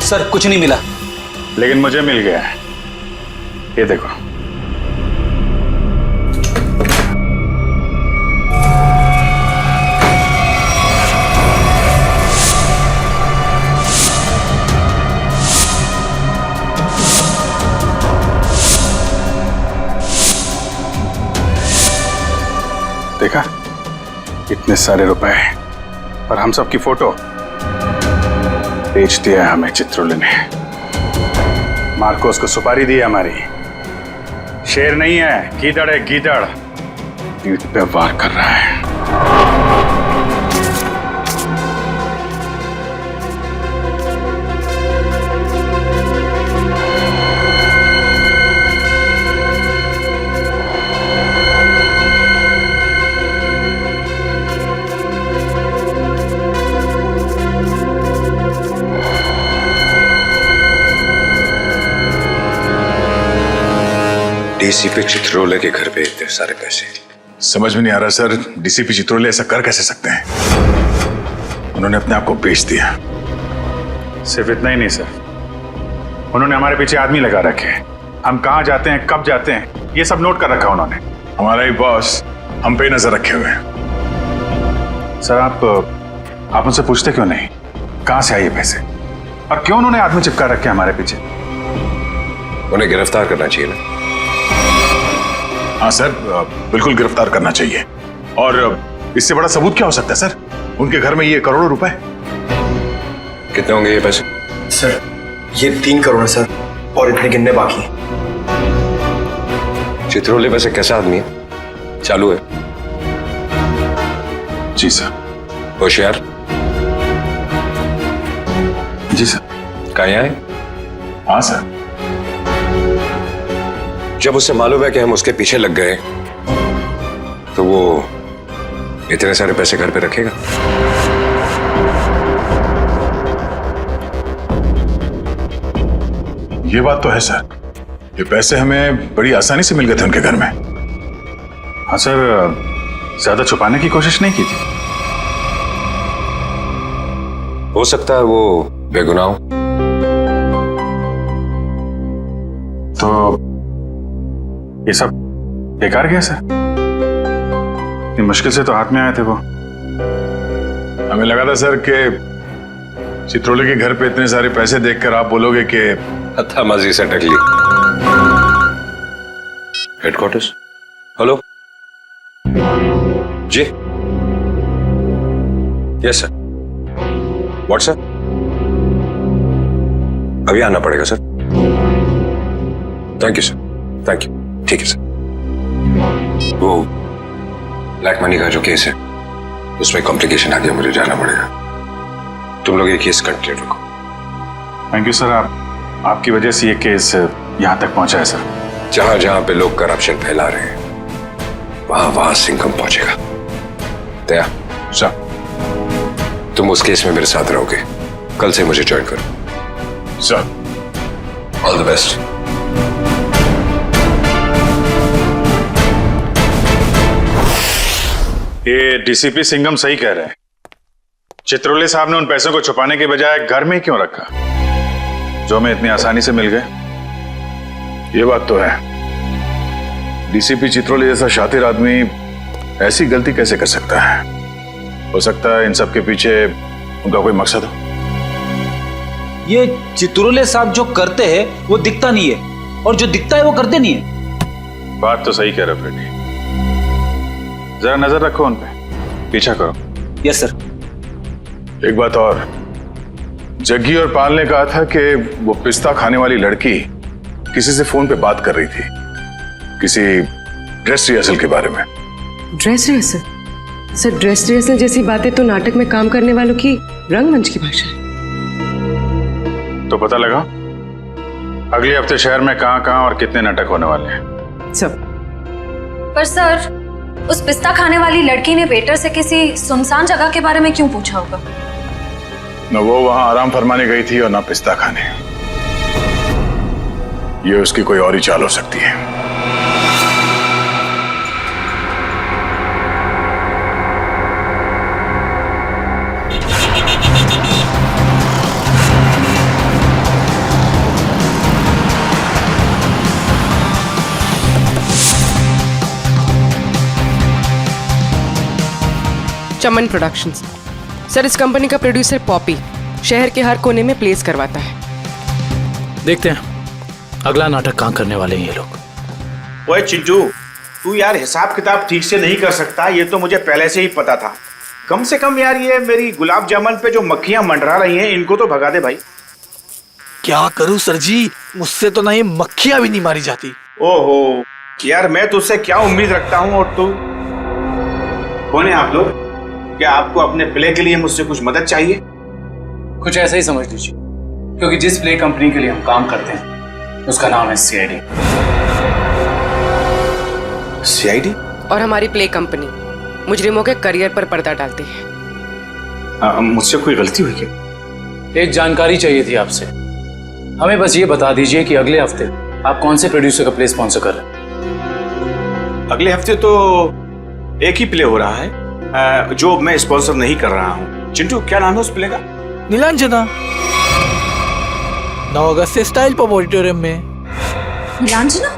सर कुछ नहीं मिला, लेकिन मुझे मिल गया है, ये देखो। देखा, इतने सारे रुपए और हम सब की फोटो बेच दिया है हमें चित्रोले ने। मार्कोस को सुपारी दी है हमारी। शेर नहीं है, गीदड़ है, गीदड़। पीठ पे वार कर रहा है। डीसीपी चित्रोले के घर पे इतने सारे पैसे? समझ में नहीं आ रहा सर, डीसीपी चित्रोले ऐसा कर कैसे सकते हैं? उन्होंने अपने आप को बेच दिया। सिर्फ इतना ही नहीं सर, उन्होंने हमारे पीछे आदमी लगा रखे हैं। हम कहाँ जाते हैं, कब जाते हैं, ये सब नोट कर रखा उन्होंने। हमारा ही बॉस हम पे नजर रखे हुए हैं। सर आप मुझसे पूछते क्यों नहीं कहां से आए ये पैसे, और क्यों उन्होंने आदमी चिपका रखे हमारे पीछे? उन्हें गिरफ्तार करना चाहिए ना? हाँ सर, बिल्कुल गिरफ्तार करना चाहिए। और इससे बड़ा सबूत क्या हो सकता है सर? उनके घर में ये करोड़ों रुपए। कितने होंगे ये पैसे? सर ये 3 करोड़ है सर, और इतने गिनने बाकी हैं। चित्रोले वैसे कैसा आदमी है? चालू है? जी सर। होशियार? जी सर। कहाँ आए? हाँ सर। जब उसे मालूम है कि हम उसके पीछे लग गए तो वो इतने सारे पैसे घर पे रखेगा? ये बात तो है सर, ये पैसे हमें बड़ी आसानी से मिल गए थे उनके घर में। हाँ सर, ज्यादा छुपाने की कोशिश नहीं की थी। हो सकता है वो बेगुनाह हो। तो ये सब बेकार गया सर? इतनी मुश्किल से तो हाथ में आए थे वो। हमें लगा था सर कि चित्रोले के घर पे इतने सारे पैसे देखकर आप बोलोगे कि हत्थामाजी से टकली। हेडक्वार्टर्स? हेलो जी। Yes sir. व्हाट्सएप? अभी आना पड़ेगा sir. Thank you sir, thank you. ठीक है सर। वो ब्लैक मनी का जो केस है उसमें कॉम्प्लिकेशन आ गया, मुझे जाना पड़ेगा। तुम लोग ये केस कंटिन्यू रखो। थैंक यू सर, आपकी वजह से ये केस यहाँ तक पहुंचा है सर। जहां जहां पे लोग करप्शन फैला रहे हैं वहां वहां सिंघम पहुंचेगा। दया सर, तुम उस केस में मेरे साथ रहोगे। कल से मुझे ज्वाइन करो। Sir, all the best. ये डीसीपी सिंघम सही कह रहे हैं। चित्रोले साहब ने उन पैसों को छुपाने के बजाय घर में क्यों रखा, जो हमें इतनी आसानी से मिल गए? ये बात तो है, डीसीपी चित्रोले जैसा शातिर आदमी ऐसी गलती कैसे कर सकता है? हो सकता है इन सब के पीछे उनका कोई मकसद हो। ये चित्रोले साहब जो करते हैं वो दिखता नहीं है, और जो दिखता है वो करते नहीं है। बात तो सही कह रहे फ्रेडी, जरा नजर रखो उन पे, पीछा करो। Yes sir. एक बात और, जग्गी और पाल ने कहा था कि वो पिस्ता खाने वाली लड़की किसी से फोन पे बात कर रही थी, किसी ड्रेस रिहर्सल के बारे में। Dress rehearsal? Sir dress rehearsal जैसी बातें तो नाटक में काम करने वालों की रंगमंच की भाषा है। तो पता लगा अगले हफ्ते शहर में कहां और कितने नाटक होने वाले हैं? सब। पर सर, उस पिस्ता खाने वाली लड़की ने वेटर से किसी सुनसान जगह के बारे में क्यों पूछा होगा? न वो वहां आराम फरमाने गई थी और ना पिस्ता खाने। ये उसकी कोई और ही चाल हो सकती है। चमन प्रोडक्शंस। सर इस कंपनी का प्रोड्यूसर पॉपी शहर के हर कोने में प्लेस करवाता है। देखते हैं अगला नाटक कहाँ करने वाले हैं ये लोग। ओए चिंटू, तू यार हिसाब किताब ठीक से नहीं कर सकता, ये तो मुझे पहले से ही पता था। कम से कम यार ये मेरी गुलाब जामुन पे जो मक्खियां मंडरा रही हैं इनको तो भगा दे भाई। क्या करूं सर जी, मुझसे तो नहीं मक्खियां भी नहीं मारी जाती। ओहो यार, मैं तुझसे क्या उम्मीद रखता हूँ, और तू कौन है आप लोग? क्या आपको अपने प्ले के लिए मुझसे कुछ मदद चाहिए? कुछ ऐसा ही समझ लीजिए, क्योंकि जिस प्ले कंपनी के लिए हम काम करते हैं उसका नाम है सीआईडी। सीआईडी? और हमारी प्ले कंपनी मुजरिमों के करियर पर पर्दा डालती है। मुझसे कोई गलती हुई क्या? एक जानकारी चाहिए थी आपसे। हमें बस ये बता दीजिए कि अगले हफ्ते आप कौन से प्रोड्यूसर का प्ले स्पॉन्सर कर रहे हैं? अगले हफ्ते तो एक ही प्ले हो रहा है जो मैं स्पॉन्सर नहीं कर रहा हूँ। चिंटू, क्या नाम है उस प्ले का? नीलांजना। 9 अगस्त से स्टाइल पॉप ऑडिटोरियम में। नीलांजना?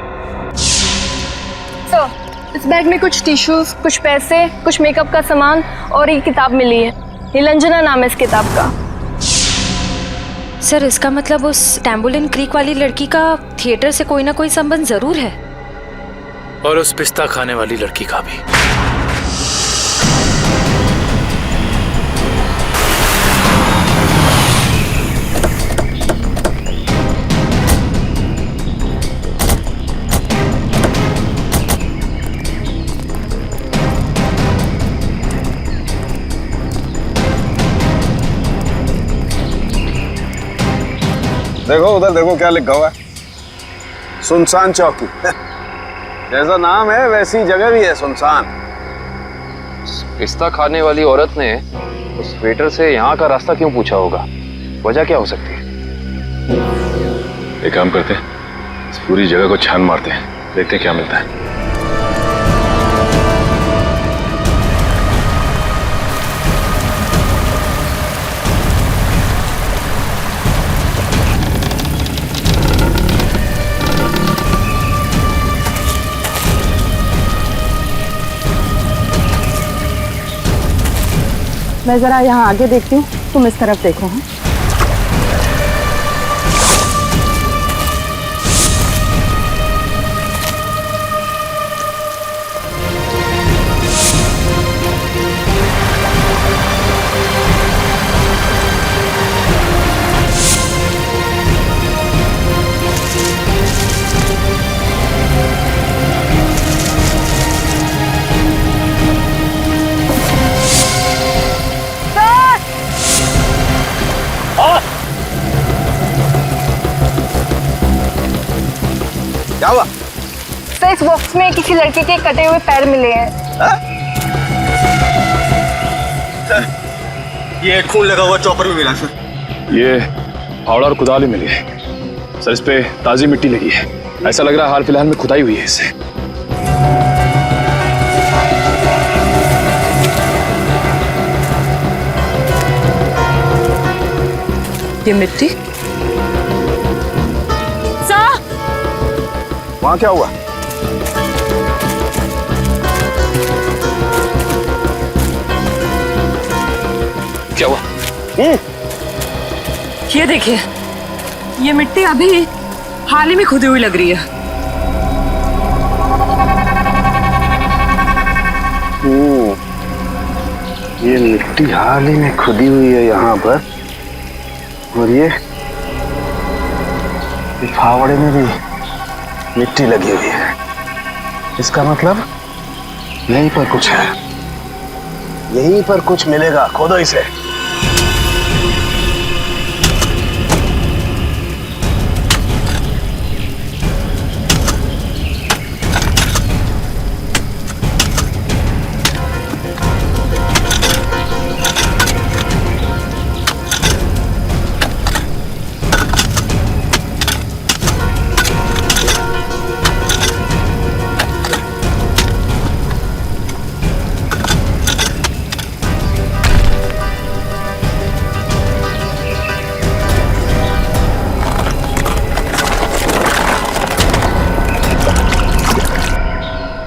सर, इस बैग में कुछ टिश्यूज, कुछ पैसे, कुछ मेकअप का सामान और एक किताब मिली है। नीलांजना नाम है इस किताब का। सर, इसका मतलब उस टैम्बोलिन क्रीक वाली लड़की का थिएटर से कोई ना कोई संबंध जरूर है। और उस पिस्ता खाने वाली लड़की का भी। देखो उधर, देखो क्या लिखा हुआ है, सुनसान चौकी। जैसा नाम है वैसी जगह भी है, सुनसान। पिस्ता खाने वाली औरत ने उस वेटर से यहाँ का रास्ता क्यों पूछा होगा? वजह क्या हो सकती है? एक काम करते हैं, इस पूरी जगह को छान मारते हैं, देखते हैं क्या मिलता है। मैं जरा यहाँ आगे देखती हूँ, तुम इस तरफ देखो। हाँ, क्या हुआ? सर, इस बॉक्स में किसी लड़के के कटे हुए पैर मिले हैं। ये खून लगा हुआ चॉपर भी मिला सर। ये फावड़ा और कुदाल ही मिली है सर। इस पे ताजी मिट्टी लगी है, ऐसा लग रहा है हाल फिलहाल में खुदाई हुई है इससे। ये मिट्टी वहां क्या हुआ? क्या हुआ? ये देखिए, ये मिट्टी अभी हाल ही में खुदी हुई लग रही है। ये मिट्टी हाल ही में खुदी हुई है यहाँ पर, और ये फावड़े में भी मिट्टी लगी हुई है। इसका मतलब यहीं पर कुछ है, यहीं पर कुछ मिलेगा। खोदो इसे।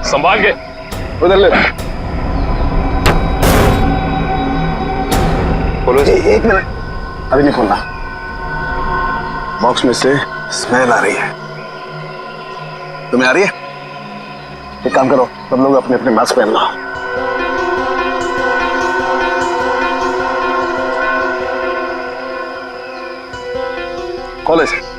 संभाल के उधर ले। खोलो। एक मिनट, अभी नहीं खोलना। बॉक्स में से स्मेल आ रही है। तुम्हें आ रही है? एक काम करो, सब लोग अपने अपने मास्क पहन लो। खोलो इसे।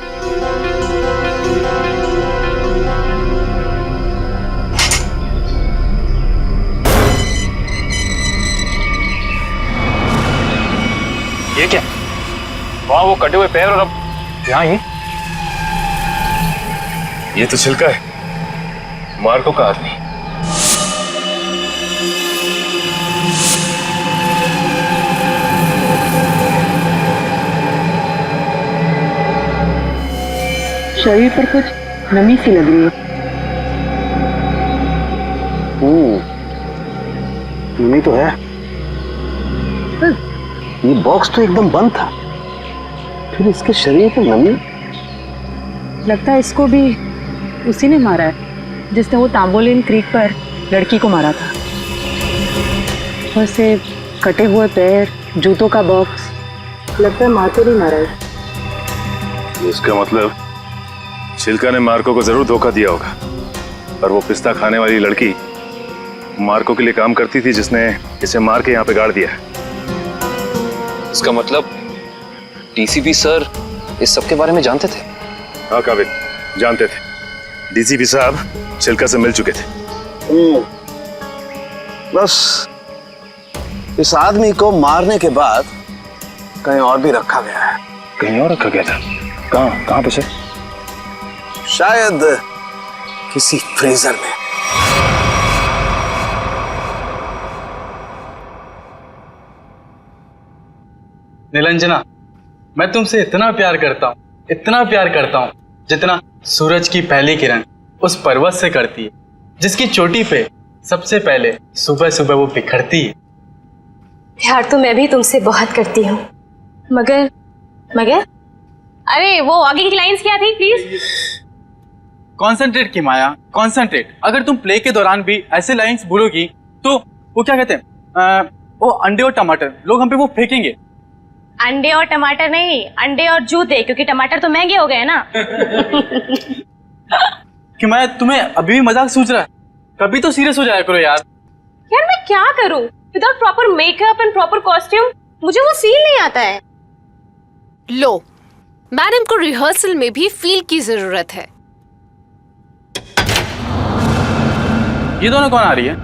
ये क्या? वहां वो कटे हुए पैर और अब यहाँ ही। ये तो छिलका है मार्को का आदमी। शरीर पर कुछ नमी सी लग रही है। नमी तो है, ये बॉक्स तो एकदम बंद था, फिर इसके शरीर पर नमी। लगता है इसको भी उसी ने मारा है जिसने वो तांबोलिन क्रीक पर लड़की को मारा था। वैसे कटे हुए पैर, जूतों का बॉक्स, लगता है मार्को ने मारा है। इसका मतलब चिल्का ने मार्को को जरूर धोखा दिया होगा, पर वो पिस्ता खाने वाली लड़की मार्को के लिए काम करती थी, जिसने इसे मार के यहाँ पे गाड़ दिया। इसका मतलब डीसीपी सर इस सब के बारे में जानते थे? हाँ काबिल, जानते थे। डीसीपी साहब चिल्का से मिल चुके थे। बस इस आदमी को मारने के बाद कहीं और भी रखा गया है। कहीं और रखा गया था? कहाँ पे सर? शायद किसी फ्रीजर में। निरंजना, मैं तुमसे इतना प्यार करता हूँ जितना सूरज की पहली किरण उस पर्वत से करती है, जिसकी चोटी पे सबसे पहले सुबह सुबह वो बिखरती है। प्यार तो मैं भी तुमसे बहुत करती हूँ, मगर अरे वो आगे की लाइंस क्या थी प्लीज? कॉन्सेंट्रेट की माया, कॉन्सेंट्रेट। अगर तुम प्ले के दौरान भी ऐसे लाइंस भूलोगी तो वो क्या कहते हैं, वो अंडे और टमाटर लोग हम पे वो फेंकेंगे। अंडे और टमाटर नहीं, अंडे और जूते, क्योंकि टमाटर तो महंगे हो गए ना। कि मैं तुम्हें अभी भी मजाक सूझ रहा है, कभी तो सीरियस हो जाया करो यार। यार मैं क्या करूं without proper makeup and proper costume, मुझे वो फील नहीं आता है। लो, मैडम को रिहर्सल में भी फील की जरूरत है। ये दोनों कौन आ रही है?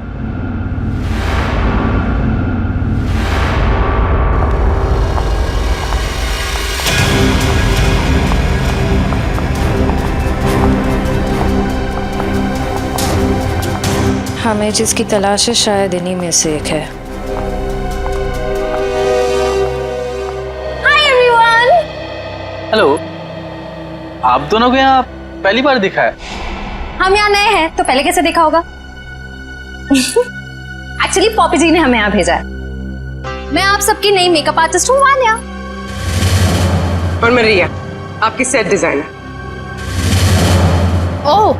हमें जिसकी तलाश है शायद इन्हीं में से एक है। Hi everyone. हेलो, आप दोनों को यहाँ पहली बार दिखा है? हम यहाँ नए हैं तो पहले कैसे देखा होगा? एक्चुअली पॉपी जी ने हमें यहाँ भेजा है। मैं आप सबकी नई मेकअप आर्टिस्ट हूँ वान्या। और मैं रिया, आपकी सेट डिजाइनर। ओह,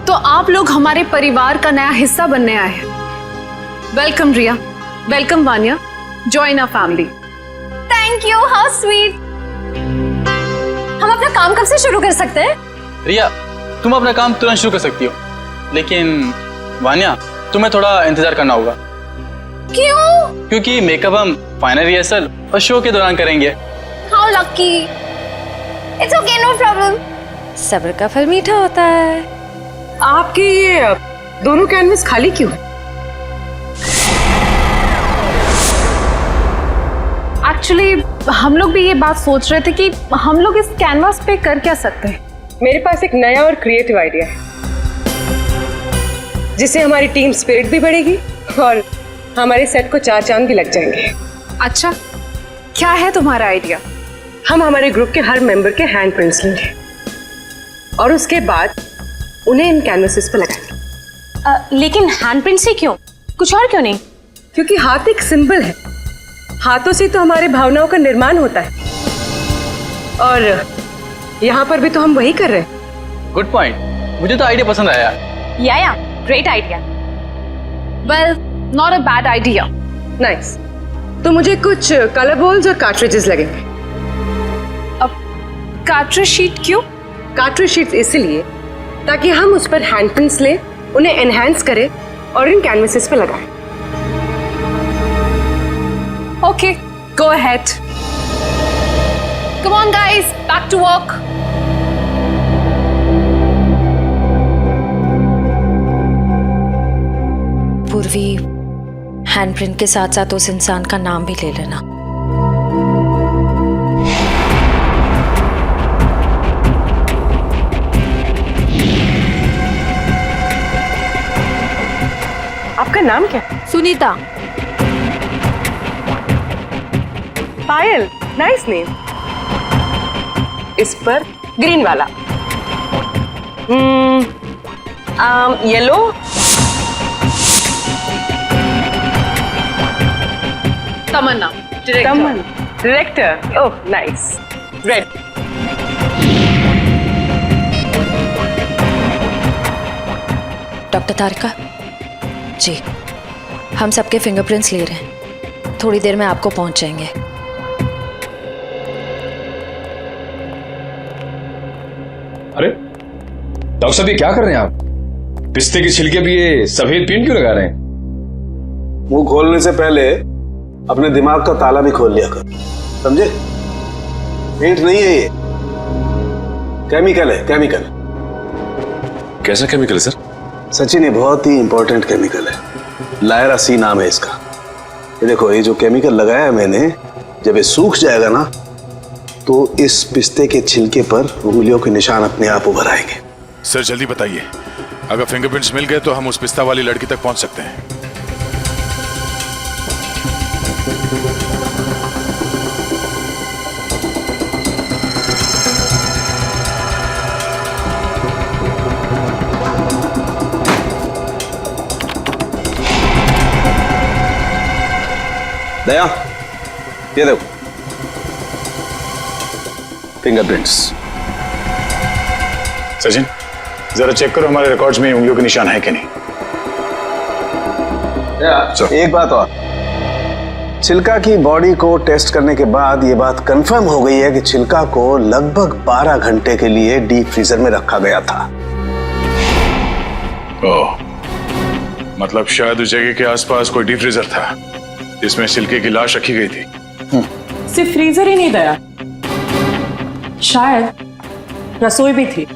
तो आप लोग हमारे परिवार का नया हिस्सा बनने आए हैं। Welcome Riya, welcome Vanya, join our family. Thank you, how sweet. हम अपना काम कब से शुरू कर सकते हैं? रिया, तुम अपना काम तुरंत शुरू कर सकती हो, लेकिन वान्या तुम्हें थोड़ा इंतजार करना होगा। क्यों? क्योंकि मेकअप हम फाइनल रिहर्सल और शो के दौरान करेंगे। How lucky. It's okay, no problem. सब्र का फल मीठा होता है। आपके ये दोनों कैनवस खाली क्यों है? एक्चुअली हम लोग भी ये बात सोच रहे थे कि हम लोग इस कैनवास पे कर क्या सकते हैं। मेरे पास एक नया और क्रिएटिव आइडिया है, जिससे हमारी टीम स्पिरिट भी बढ़ेगी और हमारे सेट को 4 चांद भी लग जाएंगे। अच्छा, क्या है तुम्हारा आइडिया? हम हमारे ग्रुप के हर मेंबर के हैंड प्रिंट्स लेंगे और उसके बाद उन्हें इन कैनवसेस पर लगाएंगे। लेकिन हैंडप्रिंट से क्यों? कुछ और क्यों नहीं? क्योंकि हाथ एक सिंबल है, हाथों से तो हमारे भावनाओं का निर्माण होता है, और यहाँ पर भी तो हम वही कर रहे हैं। गुड पॉइंट, मुझे तो आइडिया पसंद आया। या great idea. Well, not a bad idea. Nice. तो मुझे कुछ कलर बॉल्स और कार्ट्रिजेस लगेंगे। अब कार्ट्रिज शीट क्यों? कार्ट्रिज शीट्स इसलिए ताकि हम उस पर हैंड प्रिंट्स लें, उन्हें एनहांस करें और इन कैनवसेस पे लगाएं। Okay, go ahead. Come on guys, back to work. Purvi, handprint के साथ साथ उस इंसान का नाम भी ले लेना। आपका नाम क्या? सुनीता। Payal, nice name. इस पर ग्रीन वाला। Yellow, Tamanna, director, oh nice, red. Doctor Tarika ji, हम सबके फिंगरप्रिंट्स ले रहे हैं, थोड़ी देर में आपको पहुंच जाएंगे। अरे डॉक्टर साहब, ये क्या कर रहे हैं आप? पिस्ते के छिलके भी ये सफेद पेंट क्यों लगा रहे हैं? मुंह खोलने से पहले अपने दिमाग का ताला भी खोल लिया कर, समझे? पेंट नहीं है ये, केमिकल है, केमिकल। कैसा केमिकल है सर? सचिन, ये बहुत ही इंपॉर्टेंट केमिकल है, लायरा सी नाम है इसका। ये देखो, ये जो केमिकल लगाया है मैंने, जब ये सूख जाएगा ना तो इस पिस्ते के छिलके पर उंगलियों के निशान अपने आप उभर आएंगे। सर जल्दी बताइए, अगर फिंगरप्रिंट्स मिल गए तो हम उस पिस्ता वाली लड़की तक पहुंच सकते हैं। दया, ये देखो फिंगरप्रिंट्स। सचिन, जरा चेक करो हमारे रिकॉर्ड्स में उंगलियों के निशान है कि नहीं। एक बात और, छिलका की बॉडी को टेस्ट करने के बाद ये बात कंफर्म हो गई है कि छिलका को लगभग 12 घंटे के लिए डीप फ्रीजर में रखा गया था। ओह, मतलब शायद उस जगह के आसपास कोई डीप फ्रीजर था जिसमें छिलके की लाश रखी गई थी। सिर्फ फ्रीजर ही नहीं दया, शायद रसोई भी थी,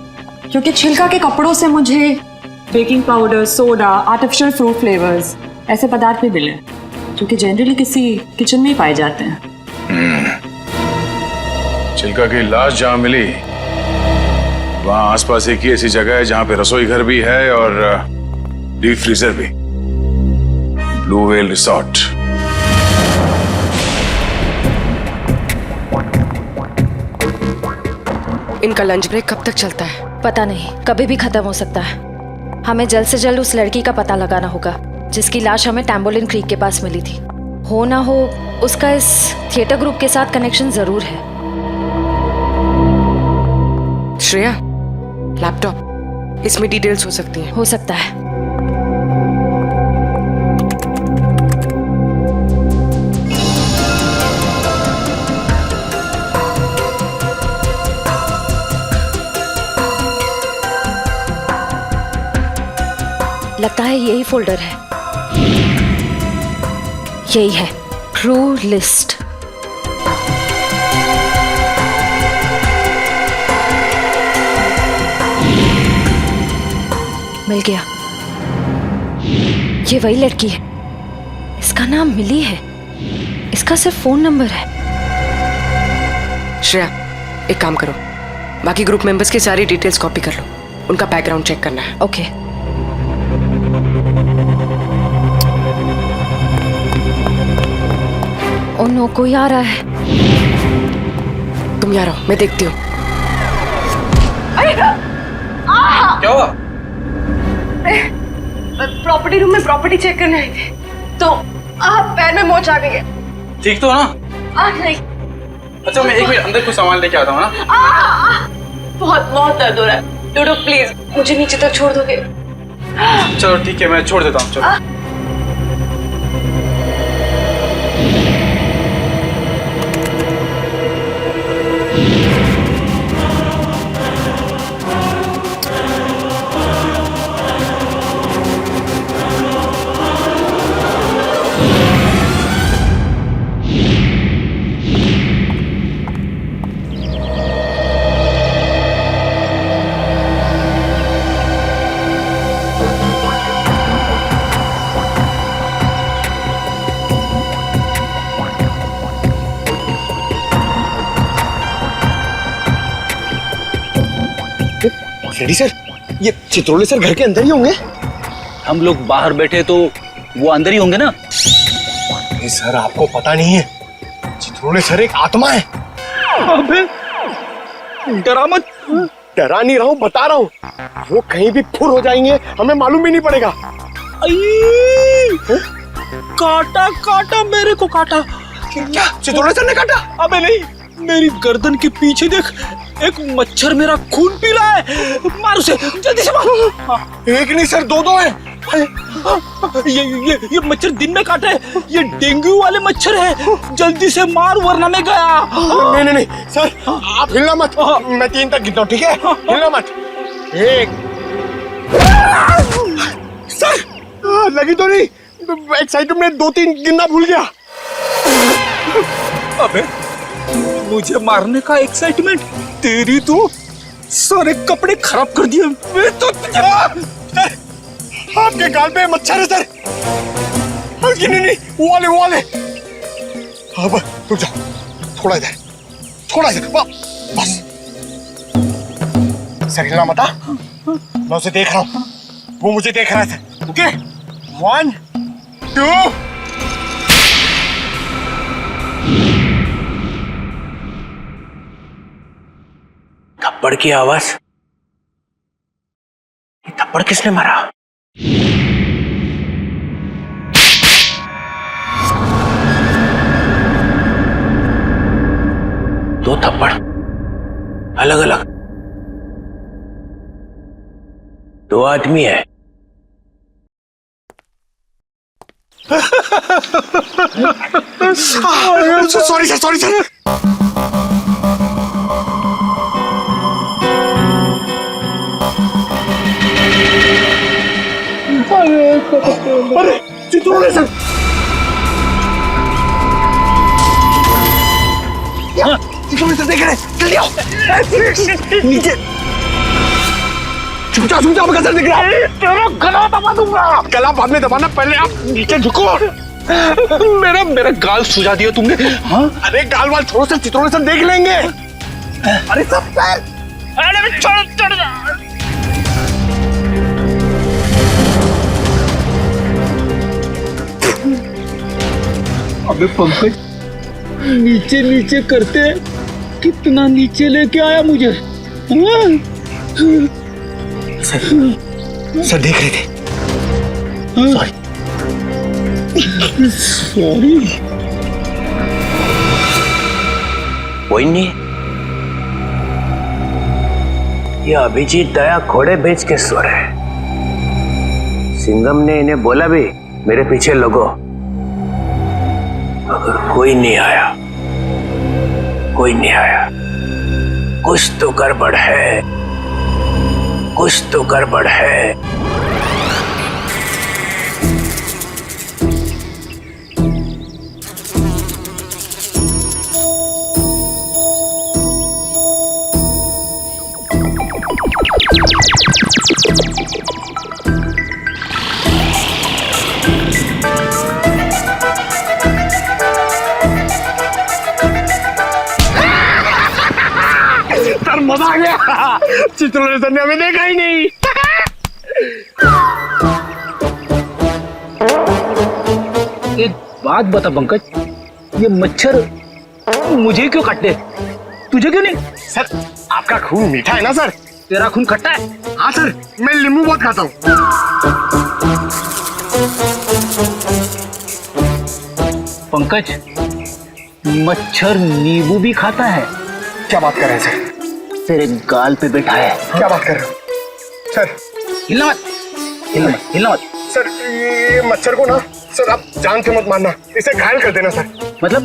क्योंकि छिलका के कपड़ों से मुझे baking powder, soda, artificial fruit flavours ऐसे पदार्थ भी मिले जो कि जनरली किसी किचन में ही पाए जाते हैं। छिलका की लाश जहां मिली वहां आसपास एक ही ऐसी जगह है जहां पे रसोई घर भी है और डीप फ्रीजर भी, ब्लू व्हेल रिसोर्ट। इनका लंच ब्रेक कब तक चलता है? पता नहीं, कभी भी खत्म हो सकता है। हमें जल्द से जल्द उस लड़की का पता लगाना होगा जिसकी लाश हमें टैम्बोलिन क्रीक के पास मिली थी। हो ना हो उसका इस थिएटर ग्रुप के साथ कनेक्शन जरूर है। श्रेया, लैपटॉप, इसमें डिटेल्स हो सकती हैं। हो सकता है। लगता है यही फोल्डर है, यही है, ट्रू लिस्ट। मिल गया, ये वही लड़की है, इसका नाम मिली है, इसका सिर्फ फोन नंबर है। श्रेया, एक काम करो, बाकी ग्रुप मेंबर्स की सारी डिटेल्स कॉपी कर लो, उनका बैकग्राउंड चेक करना है। ओके। ओ नो, कोई आ रहा है। तुम यहाँ रहो, मैं देखती हूँ। क्या हुआ? प्रॉपर्टी रूम में प्रॉपर्टी चेक करने आई थी, तो पैर में मोच आ गई है। ठीक तो हो ना? नहीं। अच्छा, मैं एक मिनट अंदर कुछ सामान लेके आता हूँ ना। बहुत बहुत दर्द हो रहा है। डोडो प्लीज मुझे नीचे तक छोड़ दोगे? चलो ठीक है, मैं छोड़ देता हूँ। चलो। रेडी सर, ये चित्रोले सर घर के अंदर ही होंगे? हम लोग बाहर बैठे तो वो अंदर ही होंगे ना। नहीं सर, आपको पता नहीं है, चित्रोले सर एक आत्मा है। अबे डरा मत, डरा नहीं रहा हूँ, बता रहा हूँ, वो कहीं भी फुर हो जाएंगे, हमें मालूम भी नहीं पड़ेगा। काटा काटा, मेरे को काटा। क्या चित्रोले सर ने काटा? अबे नहीं, मेरी गर्दन के पीछे देख, एक मच्छर मेरा खून पी रहा है। मार उसे, जल्दी से मार। एक नहीं सर, दो है। ये मच्छर दिन में काटे, ये डेंगू वाले मच्छर है। जल्दी से मार वरना मैं गया। नहीं सर, आप हिलना मत, मैं 3 तक गिनता हूँ, ठीक है? हिलना मत। 1 सर, लगी तो नहीं? एक्साइटमेंट में 2-3 गिनना भूल गया। अबे मुझे मारने का एक्साइटमेंट, तेरी तो सारे कपड़े खराब कर दिए। मैं तो आपके गाल पे मच्छर है सर। नहीं, वो वाले। अब रुक जाओ, थोड़ा इधर, बस। सर हिलना मत, मैं उसे देख रहा हूँ, वो मुझे देख रहा है। ओके, 1 2 थप्पड़ की आवाज। ये थप्पड़ किसने मारा? दो थप्पड़ अलग अलग, 2 आदमी है। Sorry sir. अरे चित्रोले सर, चित्रोले सर देख रहे, जल्दी आओ नीचे। चुप जाओ, गला दिख रहा है। तेरा गला दबा दूंगा। गला बाद में दबाना, पहले आप नीचे झुको। मेरा गाल सुझा दिया तुमने। हाँ? अरे गाल वाल छोड़ो सर, चित्रोले सर देख लेंगे। अरे सब अरे चढ़ जा। अबे पंकज, नीचे करते कितना नीचे लेके आया मुझे। सर देख रहे थे। सॉरी। कोई नहीं, ये अभिजीत दया घोड़े बेच के सो रहे। सिंघम ने इन्हें बोला भी मेरे पीछे लगो। अगर कोई नहीं आया, कुछ तो गड़बड़ है। सर मजा आ गया, चित्रोले सर ने हमें देखा ही नहीं। एक बात बता पंकज, ये मच्छर मुझे क्यों काटते, तुझे क्यों नहीं? सर आपका खून मीठा है ना सर? तेरा खून खट्टा है? हाँ सर, मैं नींबू बहुत खाता हूँ। पंकज, मच्छर नींबू भी खाता है? क्या बात कर रहे हैं सर? तेरे गाल पे बैठा है। क्या बात कर रहे हो सर? हिलना मत। सर ये मच्छर को ना सर आप जान से मत मारना, इसे घायल कर देना सर। मतलब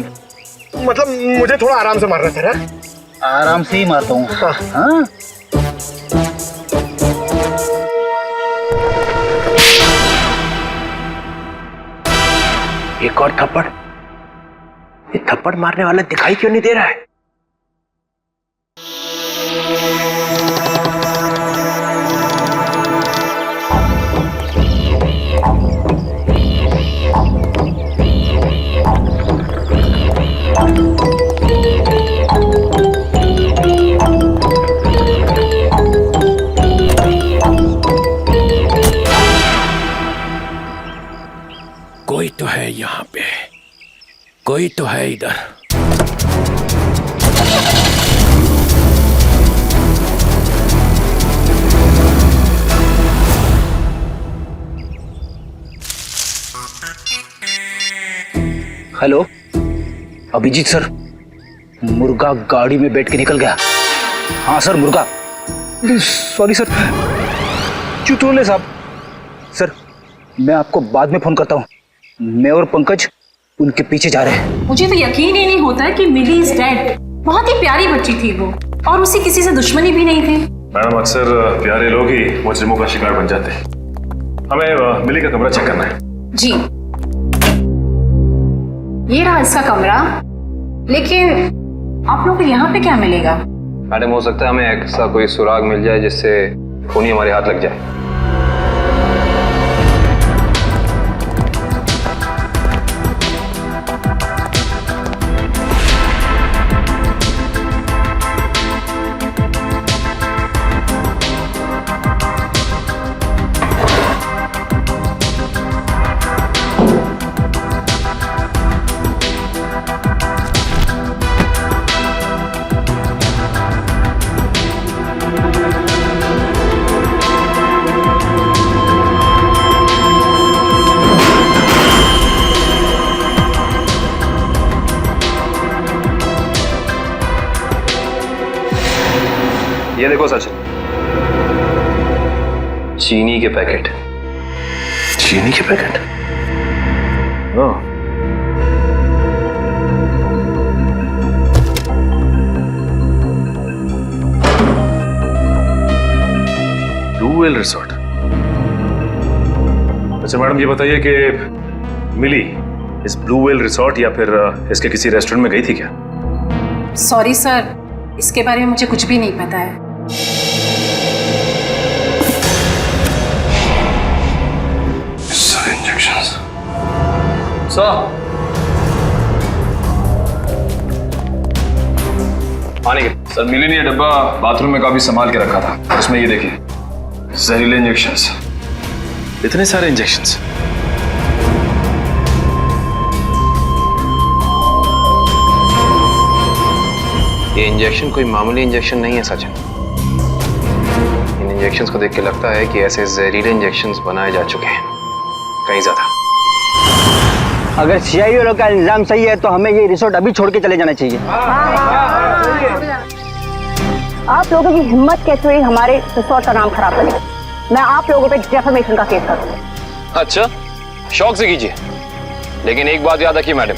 मुझे थोड़ा आराम से मारना सर। आराम से ही मारता हूँ। हाँ? एक और थप्पड़। ये थप्पड़ मारने वाला दिखाई क्यों नहीं दे रहा है? कोई तो है यहाँ पे, कोई तो है इधर। हेलो अभिजीत सर, मुर्गा गाड़ी में बैठ के निकल गया। हाँ सर, मुर्गा। सॉरी सर, चित्रोले साहब। सर मैं आपको बाद में फोन करता हूँ। मैं और पंकज उनके पीछे जा रहे हैं। मुझे तो यकीन ही नहीं होता है कि मिली इज डेड। बहुत ही प्यारी बच्ची थी वो, और उससे किसी से दुश्मनी भी नहीं थी। मैडम अक्सर प्यारे लोग ही मुजरिमों का शिकार बन जाते हैं। हमें मिली का कमरा चेक करना है। जी, ये रहा इसका कमरा। लेकिन आप लोग को यहाँ पे क्या मिलेगा? मैडम हो सकता है हमें ऐसा कोई सुराग मिल जाए जिससे खूनी हमारे हाथ लग जाए। ये देखो सचिन, चीनी के पैकेट। चीनी के पैकेट? ओह, ब्लू वेल रिसोर्ट। अच्छा मैडम ये बताइए कि मिली इस ब्लू वेल रिसोर्ट या फिर इसके किसी रेस्टोरेंट में गई थी क्या? सॉरी सर, इसके बारे में मुझे कुछ भी नहीं पता है। पानी के सर मिली ने ये डब्बा बाथरूम में काफी संभाल के रखा था। उसमें ये देखिए जहरीले इंजेक्शंस, इतने सारे इंजेक्शंस। ये इंजेक्शन कोई मामूली इंजेक्शन नहीं है सचिन। इन इंजेक्शंस को देख के लगता है कि ऐसे जहरीले इंजेक्शंस बनाए जा चुके हैं, कहीं ज्यादा। अगर सीआईए वालों का इल्जाम सही है तो हमें ये रिसोर्ट अभी छोड़ के चले जाना चाहिए। आप लोगों की हिम्मत कैसे हुई हमारे रिसोर्ट का नाम खराब करने? मैं आप लोगों पे डेफेमेशन का केस करूंगा। अच्छा, शौक से कीजिए, लेकिन एक बात याद रखिए मैडम,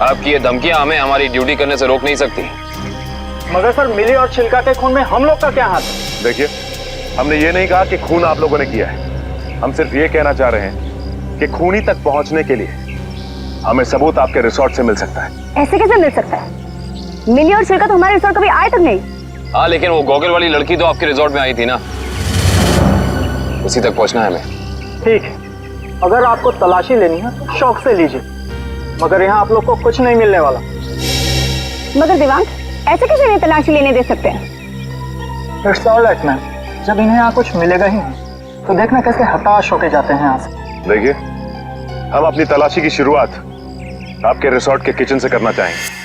आपकी ये धमकियां हमें हमारी ड्यूटी करने से रोक नहीं सकती। मगर सर मिली और छिलका के खून में हम लोग का क्या हाथ? देखिए, हमने ये नहीं कहा कि खून आप लोगों ने किया है। हम सिर्फ ये कहना चाह रहे हैं कि खूनी तक पहुंचने के लिए हमें सबूत आपके रिसोर्ट से मिल सकता है। ऐसे कैसे मिल सकता है? मिली और छिलका तो हमारे रिसोर्ट कभी आए तक नहीं। हाँ, लेकिन वो गॉगल वाली लड़की तो आपके रिसोर्ट में आई थी ना, उसी तक पहुंचना है हमें। ठीक है, अगर आपको तलाशी लेनी है तो शौक से लीजिए, मगर यहाँ आप लोग को कुछ नहीं मिलने वाला। मगर दिवांग, ऐसे कैसे नहीं तलाशी लेने दे सकते हैं? इट्स ऑलराइट मैम, जब इन्हें यहाँ कुछ मिलेगा ही नहीं तो देखना कैसे हताश होके जाते हैं यहाँ से। देखिए, हम अपनी तलाशी की शुरुआत आपके रिसोर्ट के किचन से करना चाहेंगे।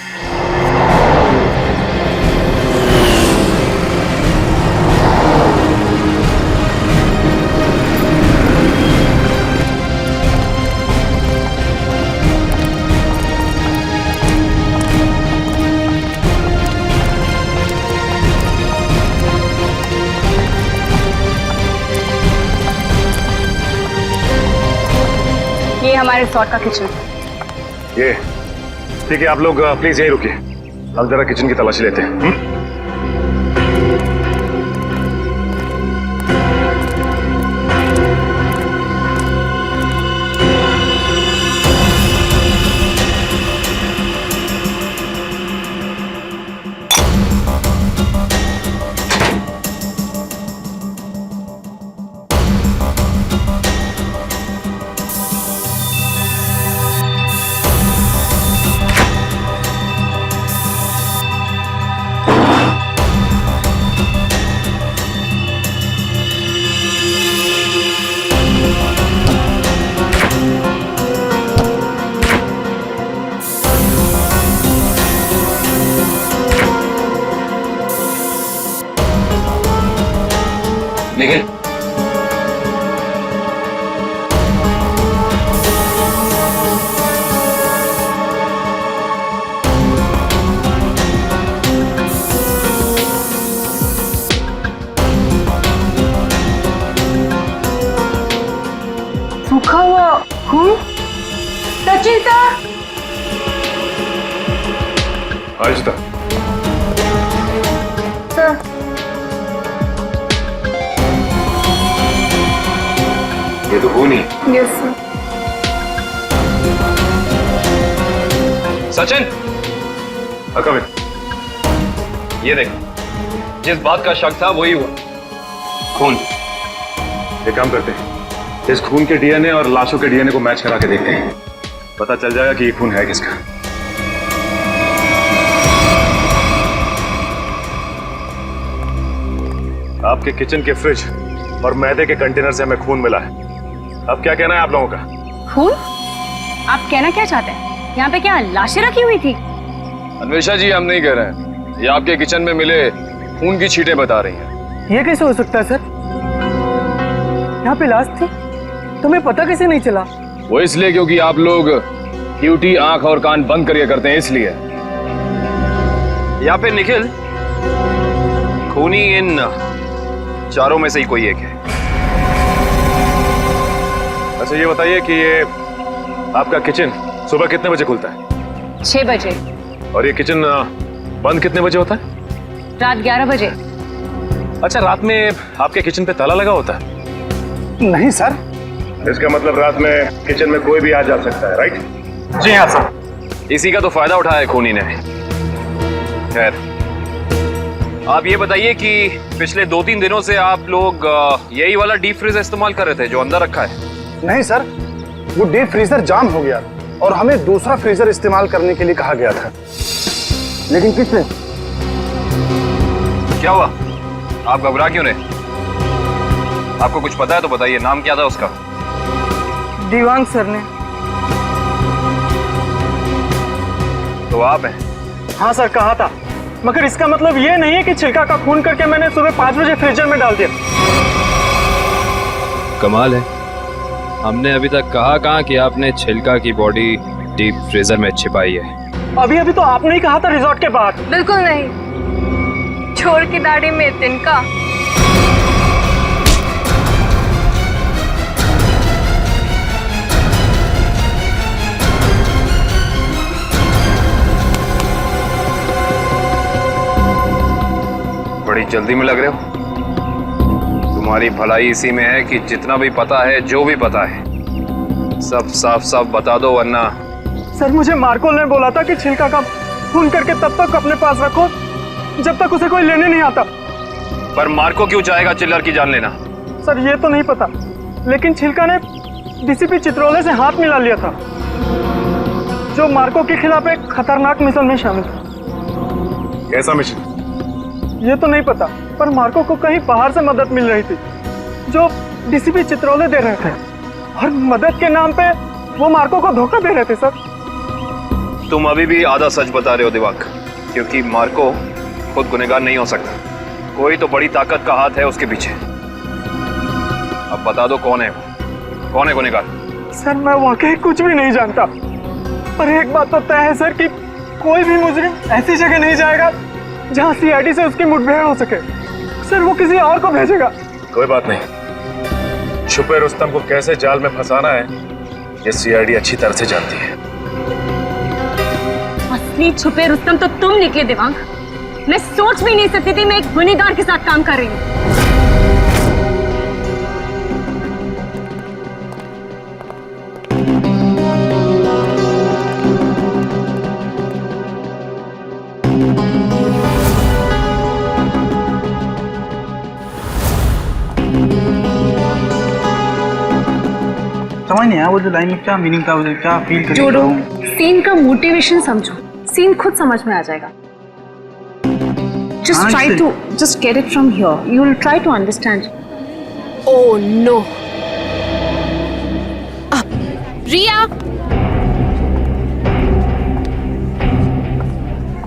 ये हमारे रिसोर्ट का किचन। ये ठीक है, आप लोग प्लीज यहीं रुकिए, हम जरा किचन की तलाशी लेते हैं। सूखा हुआ खून। सचिन सर, आहिस्ता। सर ये तो खून ही। Yes sir. सचिन, कम ये देख, जिस बात का शक था वही हुआ, खून। एक काम करते हैं, इस खून के डीएनए और लाशों के डीएनए को मैच करा के देखते हैं, पता चल जाएगा कि ये खून है किसका। आपके किचन के फ्रिज और मैदे के कंटेनर से हमें खून मिला है। अब क्या कहना है आप लोगों का? खून? आप कहना क्या चाहते हैं? यहाँ पे क्या लाशें रखी हुई थी? अन्वेषा जी, हम नहीं कह रहे हैं, ये आपके किचन में मिले खून की छींटें बता रही हैं। ये कैसे हो सकता है सर? यहाँ पे लाश थी, तुम्हें पता कैसे नहीं चला? वो इसलिए क्योंकि आप लोग ड्यूटी आंख और कान बंद करके करते हैं, इसलिए। या फिर निखिल, खूनी इन चारों में से ही कोई एक है। अच्छा ये बताइए कि ये आपका किचन सुबह कितने बजे खुलता है? 6 बजे। और ये किचन बंद कितने बजे होता है? रात 11 बजे। अच्छा, रात में आपके किचन पे ताला लगा होता है? नहीं सर। इसका मतलब रात में किचन में कोई भी आ जा सकता है, राइट? जी हाँ सर। इसी का तो फायदा उठाया है खूनी ने। खैर, आप ये बताइए कि पिछले 2-3 दिनों से आप लोग यही वाला डीप फ्रीजर इस्तेमाल कर रहे थे जो अंदर रखा है? नहीं सर, वो डीप फ्रीजर जाम हो गया और हमें दूसरा फ्रीजर इस्तेमाल करने के लिए कहा गया था। लेकिन किसने? क्या हुआ? आप घबरा क्यों रहे? आपको कुछ पता है तो बताइए, नाम क्या था उसका? दीवान सर ने। तो आप हैं? हाँ सर, कहा था, मगर इसका मतलब ये नहीं है कि छिलका का खून करके मैंने सुबह 5 बजे फ्रीजर में डाल दिया। कमाल है, हमने अभी तक कहा कहाँ कि आपने छिलका की बॉडी डीप फ्रीजर में छिपाई है। अभी तो आपने ही कहा था रिजॉर्ट के बाहर। बिल्कुल नहीं, छोड़ की दाढ़ी में तिनका। बड़ी जल्दी में लग रहे हो। तुम्हारी भलाई इसी में है कि जितना भी पता है, जो भी पता है, सब साफ साफ बता दो, वरना। सर, मुझे मार्को ने बोला था कि छिलका का खून करके तब तक अपने पास रखो जब तक उसे कोई लेने नहीं आता। पर मार्को क्यों चाहेगा चिल्लर की जान लेना? सर, ये तो नहीं पता, लेकिन छिलका ने डीसीपी चित्रोले से हाथ मिला लिया था, जो मार्को के खिलाफ एक खतरनाक मिशन में शामिल था। कैसा मिशन? ये तो नहीं पता, पर मार्को को कहीं बाहर से मदद मिल रही थी जो डीसीपी चित्रोले दे रहे थे, और मदद के नाम पे वो मार्को को धोखा दे रहे थे। सर, तुम अभी भी आधा सच बता रहे हो दिवाक, क्योंकि मार्को खुद गुनहगार नहीं हो सकता, कोई तो बड़ी ताकत का हाथ है उसके पीछे। अब बता दो कौन है वो, कौन है गुनहगार? सर, मैं वाकई कुछ भी नहीं जानता, पर एक बात तो तय है सर कि कोई भी मुजरिम ऐसी जगह नहीं जाएगा जहां सीआईडी से उसकी मुठभेड़ हो सके। सर, वो किसी और को भेजेगा। कोई बात नहीं, छुपे रुस्तम को कैसे जाल में फंसाना है ये सीआईडी अच्छी तरह से जानती है। असली छुपे रुस्तम तो तुम निकले दिवांग। मैं सोच भी नहीं सकती थी मैं एक गुनहगार के साथ काम कर रही हूँ। समझ नहीं आया वो जो लाइन में क्या मीनिंग था, उसे क्या फील कर जोड़ो, सीन का मोटिवेशन समझो, सीन खुद समझ में आ जाएगा। Just try to just get it from here. You will try to understand. Oh no. रिया,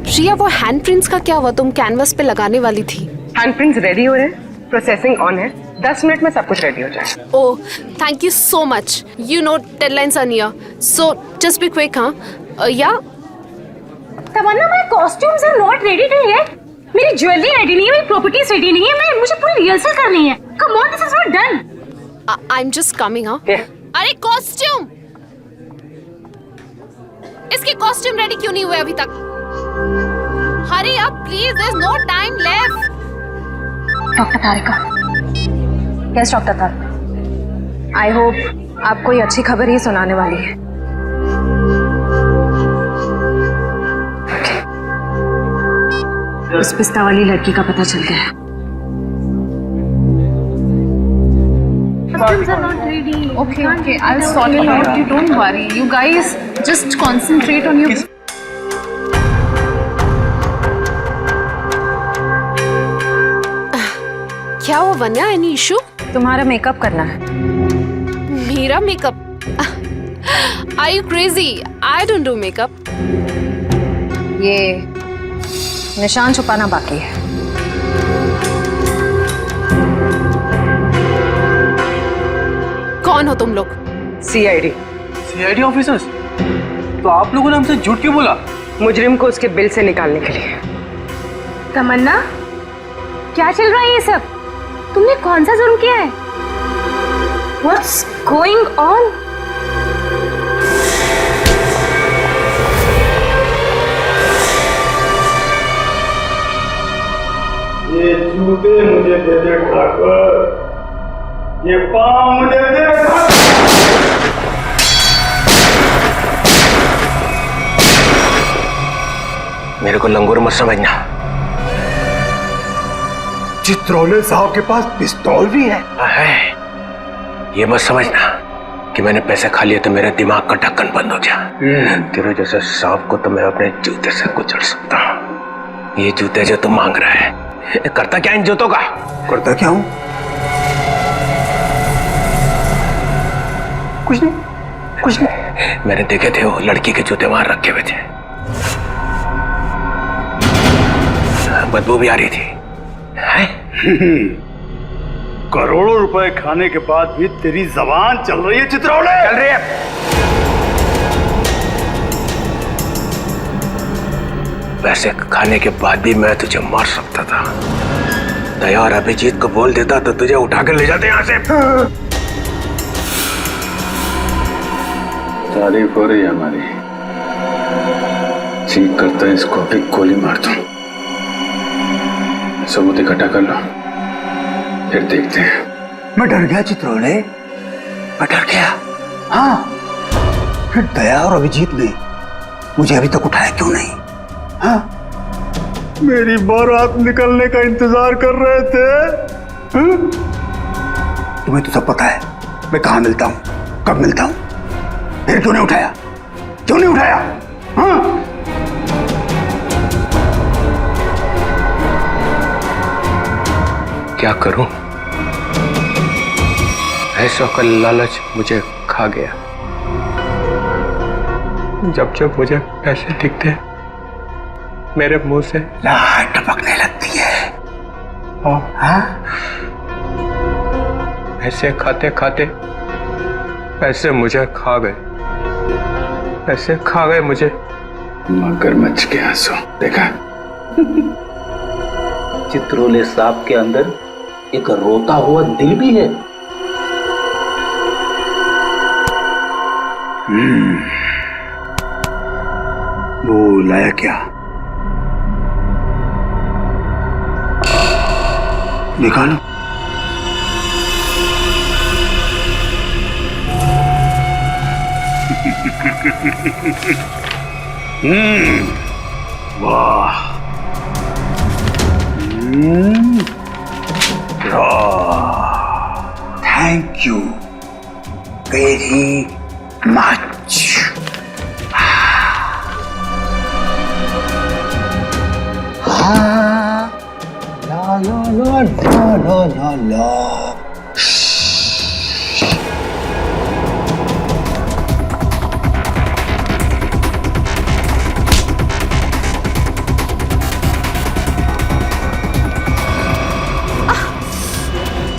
रिया, वो हैंडप्रिंट्स का क्या हुआ? तुम कैनवस पे लगाने वाली थी। हैंडप्रिंट्स रेडी हो रहे हैं, प्रोसेसिंग ऑन है, 10 मिनट में सब कुछ रेडी हो जाएगा। Oh, thank you so much. You know deadlines are near, so just be quick, हाँ? Yeah. Tamanna, my costumes are not ready yet. मेरी ज्वेलरी रेडी नहीं है, मेरी प्रॉपर्टीज रेडी नहीं है, मुझे पूरी रिहर्सल करनी है। Come on, this is not done. I'm just coming, huh? अरे कॉस्ट्यूम, इसके कॉस्ट्यूम रेडी क्यों नहीं हुए अभी तक? Hurry up please, there is no time left. Doctor Tarika, yes doctor Tarika, I hope आप कोई अच्छी खबर ही सुनाने वाली है। उस पिस्ता वाली लड़की का पता चल गया है। Costumes are not ready. Okay, okay. I'll sort it out. You don't worry. You guys just concentrate on your. क्या हुआ वन्या? Any issue? तुम्हारा मेकअप करना है। मेरा makeup? Are you crazy? I don't do makeup. ये निशान छुपाना बाकी है। कौन हो तुम लोग? CID officers? तो आप लोगों ने हमसे झूठ क्यों बोला? मुजरिम को उसके बिल से निकालने के लिए। तमन्ना, क्या चल रहा है ये सब? तुमने कौन सा जुर्म किया है? What's going on? ये जूते मुझे दे दे ठाकुर, ये पाँव मुझे दे ठाकुर। मेरे को लंगूर मत समझना। चित्रोले साहब के पास पिस्तौल भी है। ये मत समझना कि मैंने पैसे खा लिए तो मेरे दिमाग का ढक्कन बंद हो गया। तेरे जैसे सांप को तो मैं अपने जूते से कुचल सकता हूँ। ये जूते जो तुम मांग रहा है, करता क्या इन जूतों का? करता क्या हूँ? कुछ नहीं, कुछ नहीं। मैंने देखे थे वो लड़की के जूते वहां रखे हुए थे, बदबू भी आ रही थी। करोड़ों रुपए खाने के बाद भी तेरी जबान चल रही है चित्रौले? चल रही है। पैसे खाने के बाद भी मैं तुझे मार सकता था। दया और अभिजीत को बोल देता तो तुझे उठा कर ले जाते यहाँ से। तारीफ हो रही है हमारी। चीख करता है इसको अभी गोली मार दूं। सबूत इकट्ठा कर लो, फिर देखते हैं। मैं डर गया चित्रौले, मैं डर गया। हाँ, फिर दया और अभिजीत ने मुझे अभी तक उठाया क्यों नहीं? हाँ, मेरी बारात निकलने का इंतजार कर रहे थे। हाँ? तुम्हें तो सब पता है मैं कहाँ मिलता हूँ, कब मिलता हूँ, फिर क्यों नहीं उठाया? क्यों नहीं उठाया? हाँ? क्या करूं? ऐसा का लालच मुझे खा गया। जब जब मुझे पैसे दिखते मेरे मुंह से लार टपकने लगती है। हाँ? पैसे खाते खाते पैसे मुझे खा गए, पैसे खा गए मुझे। मगरमच्छ के आंसू देखा? चित्रोले सांप के अंदर एक रोता हुआ दिल भी है। वो लाया क्या? निकालो। वाह, थैंक यू वेरी मच। ला ला ला ला ला ला।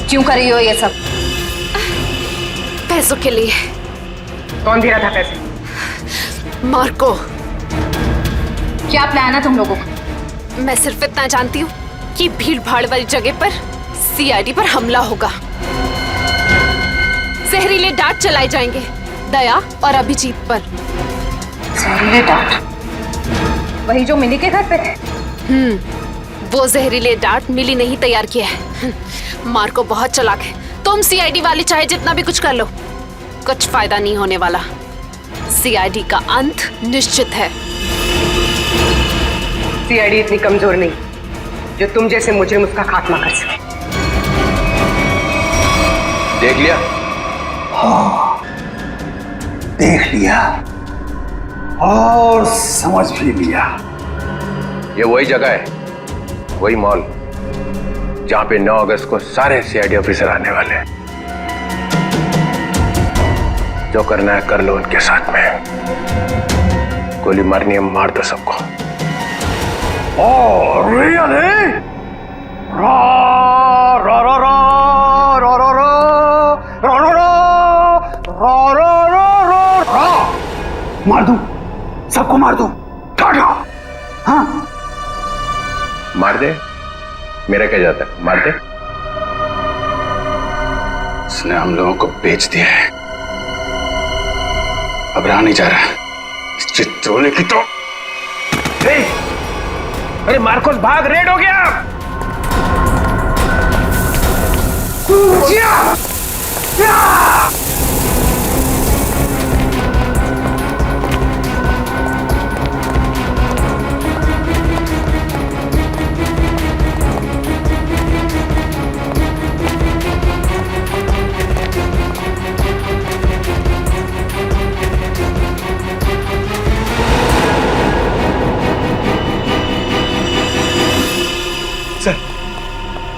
क्यों कर रही हो ये सब? पैसों के लिए। कौन दे रहा था पैसे? मार्को। क्या प्लान है तुम लोगों का? मैं सिर्फ इतना जानती हूँ कि भीड़ भाड़ वाली जगह पर सीआईडी पर हमला होगा। जहरीले डांट चलाए जाएंगे दया और अभिजीत पर। जहरीले डांट? वही जो मिली के घर पे थे? वो जहरीले डांट मिली ने ही तैयार किया है। मार्को बहुत चालाक है। तुम सीआईडी वाले चाहे जितना भी कुछ कर लो, कुछ फायदा नहीं होने वाला। सीआईडी का अंत निश्चित है। सीआईडी इतनी कमजोर नहीं जो तुम जैसे मुजरिम उसका खात्मा कर सके। देख लिया? हाँ, देख लिया और समझ भी लिया। ये वही जगह है, वही मॉल जहां पे 9 अगस्त को सारे सीआईडी ऑफिसर आने वाले हैं। जो करना है कर लो उनके साथ में। गोली मारनी है, मार दो सबको। रियली? रा रा रा रा रा रा रा रा रा रा रा रा। मार दूं, सबको मार दूं। टाटा। हाँ, मार दे, मेरा क्या जाता है, मार दे। इसने हम लोगों को बेच दिया है, अब रहा नहीं जा रहा। चित्रोले की तो अरे मार्कोस भाग, रेड हो गया।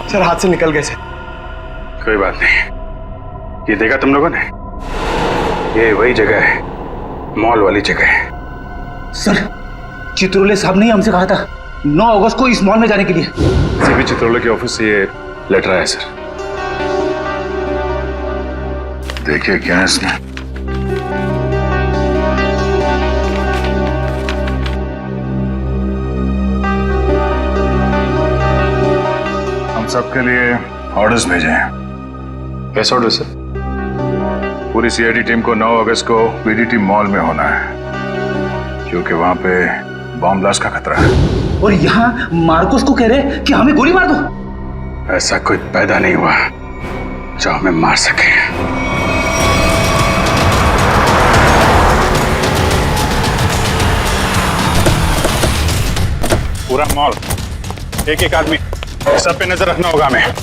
सर हाथ से निकल गए सर। कोई बात नहीं, ये देखा तुम लोगों ने? ये वही जगह है, मॉल वाली जगह है। सर, चित्रोले साहब ने हमसे कहा था 9 अगस्त को इस मॉल में जाने के लिए। सीबी चित्रोले के ऑफिस से ये लेटर आया सर। देखिए क्या है इसमें। हम सबके लिए ऑर्डर्स भेजे हैं। कैसे ऑर्डर सर? पूरी सीआईडी टीम को 9 अगस्त को बीडीटी मॉल में होना है, क्योंकि वहां पे बॉम्ब ब्लास्ट का खतरा है। और यहाँ मार्कोस को कह रहे कि हमें गोली मार दो। ऐसा कोई पैदा नहीं हुआ जो हमें मार सके। पूरा मॉल, एक एक आदमी, सब पे नजर रखना होगा हमें।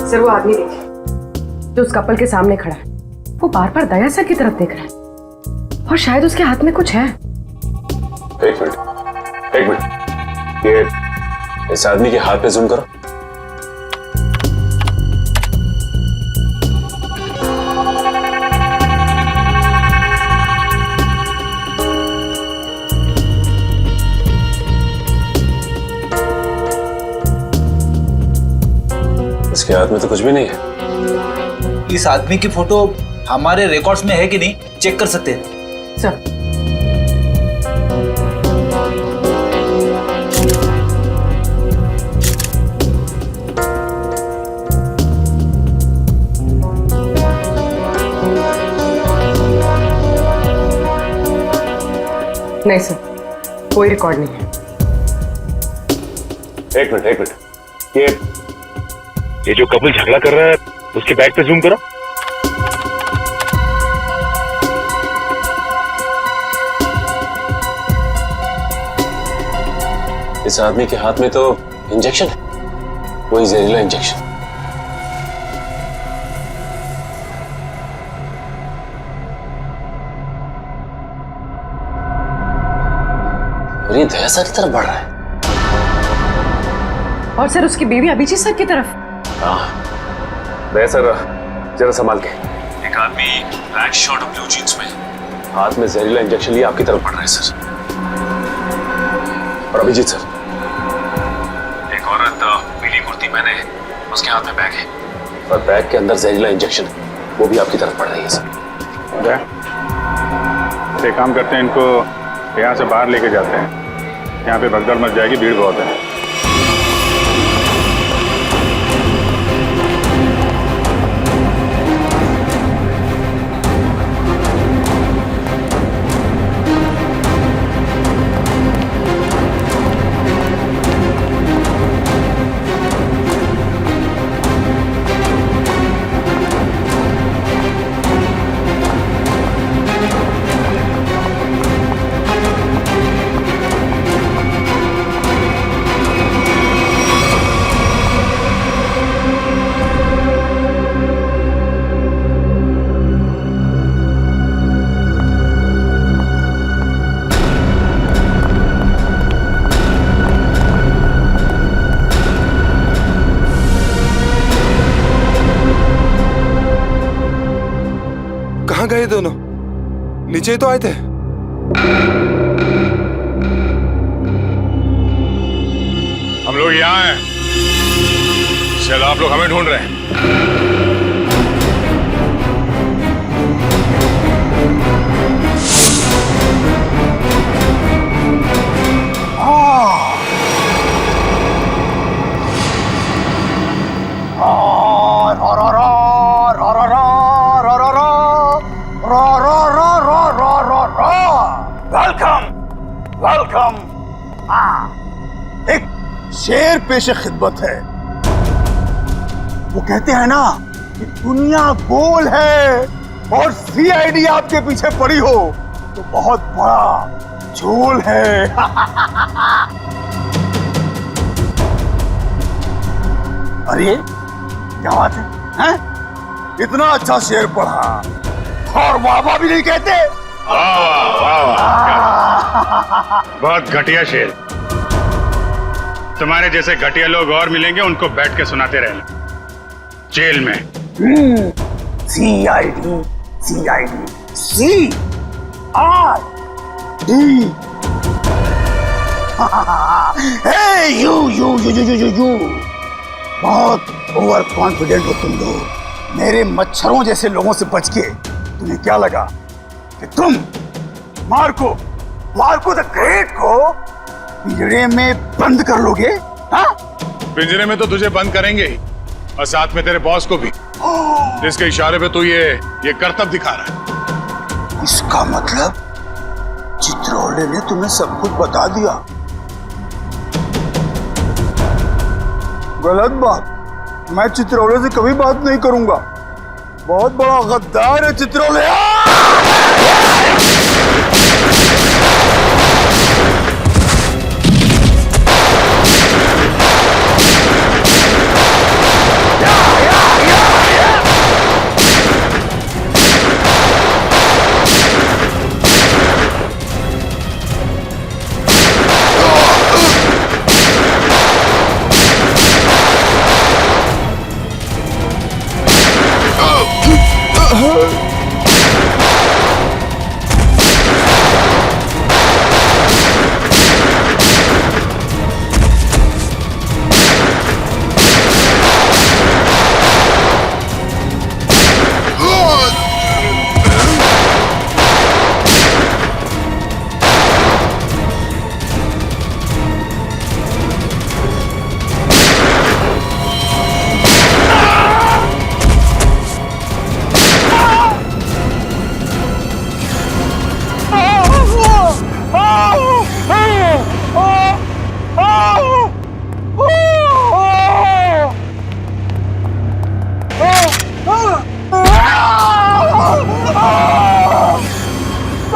सर वो आदमी देखिए जो उस कपल के सामने खड़ा है, वो बार बार दया सर की तरफ देख रहा है और शायद उसके हाथ में कुछ है। एक मिनट, ये इस आदमी के हाथ पे जूम करो। इसके हाथ में तो कुछ भी नहीं है। इस आदमी की फोटो हमारे रिकॉर्ड्स में है कि नहीं, चेक कर सकते हैं सर। नहीं सर, कोई रिकॉर्ड नहीं है। एक मिनट, ये जो कपल झगड़ा कर रहा है उसके बैग पे जूम करो। इस आदमी के हाथ में तो इंजेक्शन है, वही जहरीला इंजेक्शन। और ये दया सर की तरफ बढ़ रहा है। और सर उसकी बीवी अभिजीत सर की तरफ। हाँ दया सर जरा संभाल के। एक आदमी ब्लैक शर्ट और ब्लू जीन्स में हाथ में जहरीला इंजेक्शन लिए आपकी तरफ बढ़ रहा है सर। और अभिजीत सर, एक औरत पीली कुर्ती पहने उसके हाथ में बैग है और बैग के अंदर जहरीला इंजेक्शन है, वो भी आपकी तरफ बढ़ रही है सर। एक काम करते हैं, इनको यहाँ से बाहर लेके जाते हैं। यहाँ पे भगदड़ मच जाएगी, भीड़ बहुत है। कहाँ गए दोनों? नीचे ही तो आए थे। हम लोग यहाँ हैं। चलो आप लोग हमें ढूंढ रहे हैं। वेलकम। एक शेर पेशे खिदमत है। वो कहते हैं ना कि दुनिया गोल है और सीआईडी आपके पीछे पड़ी हो तो बहुत बड़ा झोल है। अरे क्या बात है, हैं? इतना अच्छा शेर पढ़ा और वाह भी नहीं कहते। बहुत घटिया शेर। तुम्हारे जैसे घटिया लोग और मिलेंगे, उनको बैठ के सुनाते रहना जेल में। CID CID CID hey you बहुत ओवर कॉन्फिडेंट हो तुम लोग। मेरे मच्छरों जैसे लोगों से बच के तुम्हें क्या लगा कि तुम मार्को द ग्रेट को पिंजरे में बंद कर लोगे? हाँ? पिंजरे में तो तुझे बंद करेंगे ही, और साथ में तेरे बॉस को भी, जिसके इशारे पे तू ये करतब दिखा रहा है। इसका मतलब चित्रोले ने तुम्हें सब कुछ बता दिया। गलत बात। मैं चित्रोले से कभी बात नहीं करूंगा। बहुत बड़ा गद्दार है चित्रोले।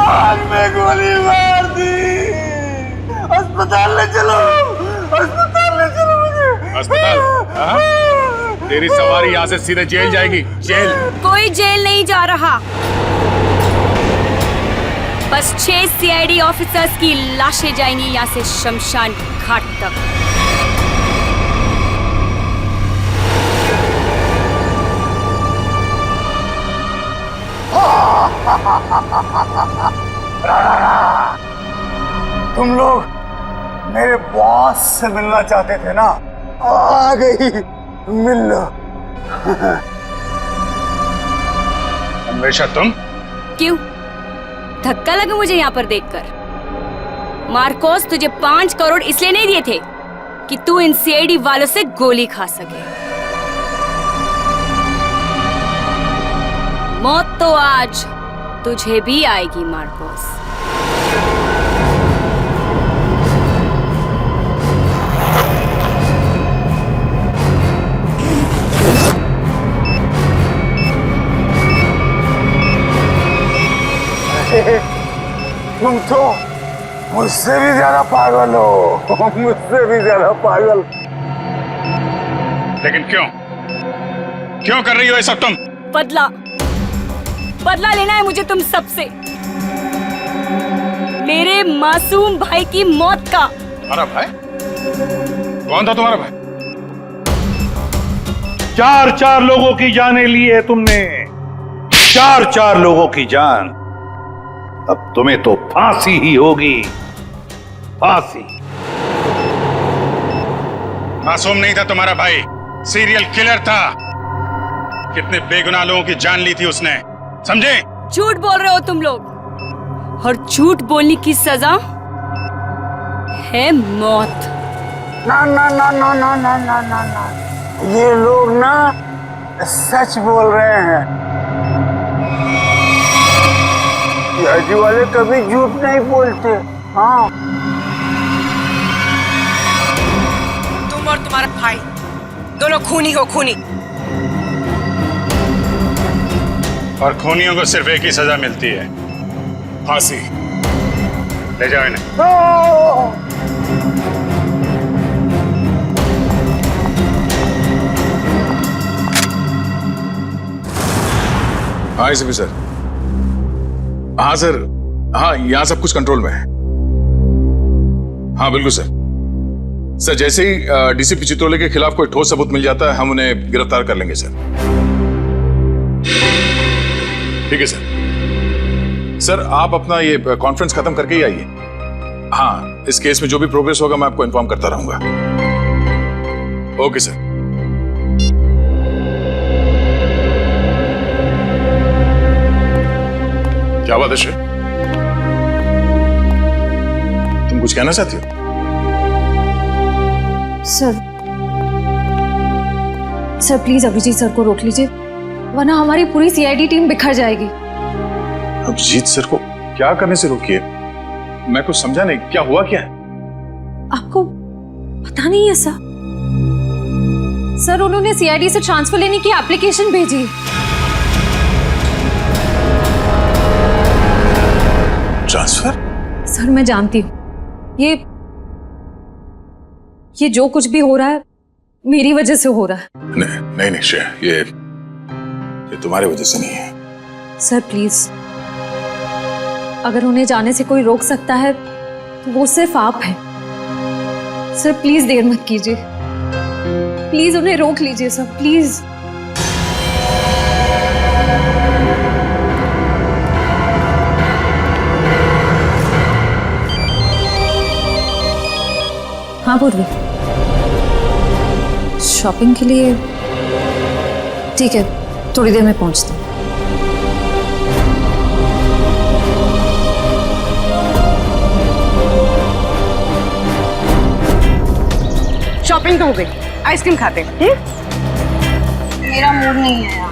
कान में गोली मार दी। अस्पताल ले चलो, अस्पताल ले चलो मुझे। अस्पताल? हाँ? तेरी सवारी यहाँ से सीधे जेल जाएगी, जेल। कोई जेल नहीं जा रहा, बस 6 सीआईडी ऑफिसर्स की लाशें जाएंगी यहाँ से शमशान घाट तक। तुम लोग मेरे बॉस से मिलना चाहते थे ना, आ गई, मिल लो। हमेशा तुम? क्यों धक्का लगा मुझे यहाँ पर देखकर? मार्कोस तुझे 5 करोड़ इसलिए नहीं दिए थे कि तू इन सीआईडी वालों से गोली खा सके। मौत तो आज तुझे भी आएगी मार्कोस। तुम तो मुझसे भी ज्यादा पागल हो, मुझसे भी ज्यादा पागल। लेकिन क्यों क्यों कर रही हो ये सब तुम? बदला बदला लेना है मुझे तुम सबसे, मेरे मासूम भाई की मौत का। हमारा भाई? कौन था तुम्हारा भाई? 4 लोगों की जानें ली है तुमने, 4 लोगों की जान। अब तुम्हें तो फांसी ही होगी, फांसी। मासूम नहीं था तुम्हारा भाई, सीरियल किलर था। कितने बेगुनाह लोगों की जान ली थी उसने, समझे? झूठ बोल रहे हो तुम लोग, और झूठ बोलने की सजा है मौत। ना ना ना ना ना ना ना ना ना, ये लोग ना सच बोल रहे हैं। याजी वाले कभी झूठ नहीं बोलते। हाँ, तुम और तुम्हारा भाई दोनों खूनी हो, खूनी। और खूनियों को सिर्फ एक ही सजा मिलती है, फांसी। ले जाओ इन्हें। हाँ एसीपी सर। हाँ सर, हाँ यहाँ सब कुछ कंट्रोल में है। हाँ बिल्कुल सर। सर जैसे ही डीसीपी चित्रोले के खिलाफ कोई ठोस सबूत मिल जाता है हम उन्हें गिरफ्तार कर लेंगे सर। ठीक है सर। सर आप अपना ये कॉन्फ्रेंस खत्म करके ही आइए। हाँ, इस केस में जो भी प्रोग्रेस होगा मैं आपको इन्फॉर्म करता रहूंगा। Okay sir. क्या बात है श्री? तुम कुछ कहना चाहती हो? सर प्लीज अभिजीत सर को रोक लीजिए, वरना हमारी पूरी सीआईडी टीम बिखर जाएगी। अभिजीत सर को क्या करने से रोकिए? मैं कुछ समझा नहीं, क्या हुआ क्या है? आपको पता नहीं है सर? सर उन्होंने सीआईडी से ट्रांसफर लेने की एप्लीकेशन भेजी। ट्रांसफर? सर मैं जानती हूँ ये जो कुछ भी हो रहा है मेरी वजह से हो रहा है। नहीं नहीं श्रेया, ये तुम्हारी वजह से नहीं है। सर प्लीज, अगर उन्हें जाने से कोई रोक सकता है तो वो सिर्फ आप हैं। सर प्लीज देर मत कीजिए, प्लीज उन्हें रोक लीजिए सर, प्लीज। हाँ पूर्वी, शॉपिंग के लिए? ठीक है, थोड़ी देर में पहुंचती हूँ। शॉपिंग तो हो गई, आइसक्रीम खाते हैं। मेरा मूड नहीं है यार।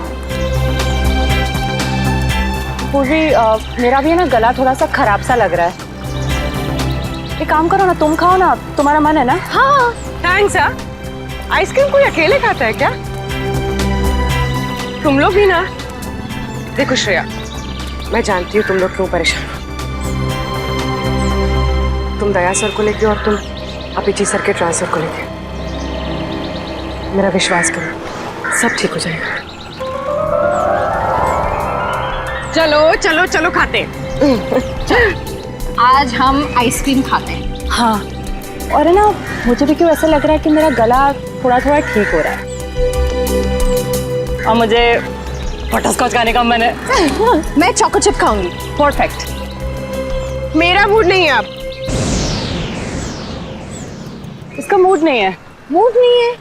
पूर्वी मेरा भी है ना गला थोड़ा सा खराब सा लग रहा है। एक काम करो ना, तुम खाओ ना, तुम्हारा मन है ना? हाँ थैंक्स। आइसक्रीम कोई अकेले खाता है क्या? तुम लोग भी ना। देखो श्रेया, मैं जानती हूँ तुम लोग क्यों परेशान हो। तुम दया सर को लेके और तुम अभिजीत सर के ट्रांसफर को लेके। मेरा विश्वास करो, सब ठीक हो जाएगा। चलो चलो चलो खाते। आज हम आइसक्रीम खाते हैं। हाँ, और है ना, मुझे भी क्यों ऐसा लग रहा है कि मेरा गला थोड़ा थोड़ा ठीक हो रहा है। और मुझे बटरस्कॉच खाने का मन है। मैं चोको चिप खाऊंगी। परफेक्ट। मेरा मूड नहीं है अब। इसका मूड नहीं है। मूड नहीं है?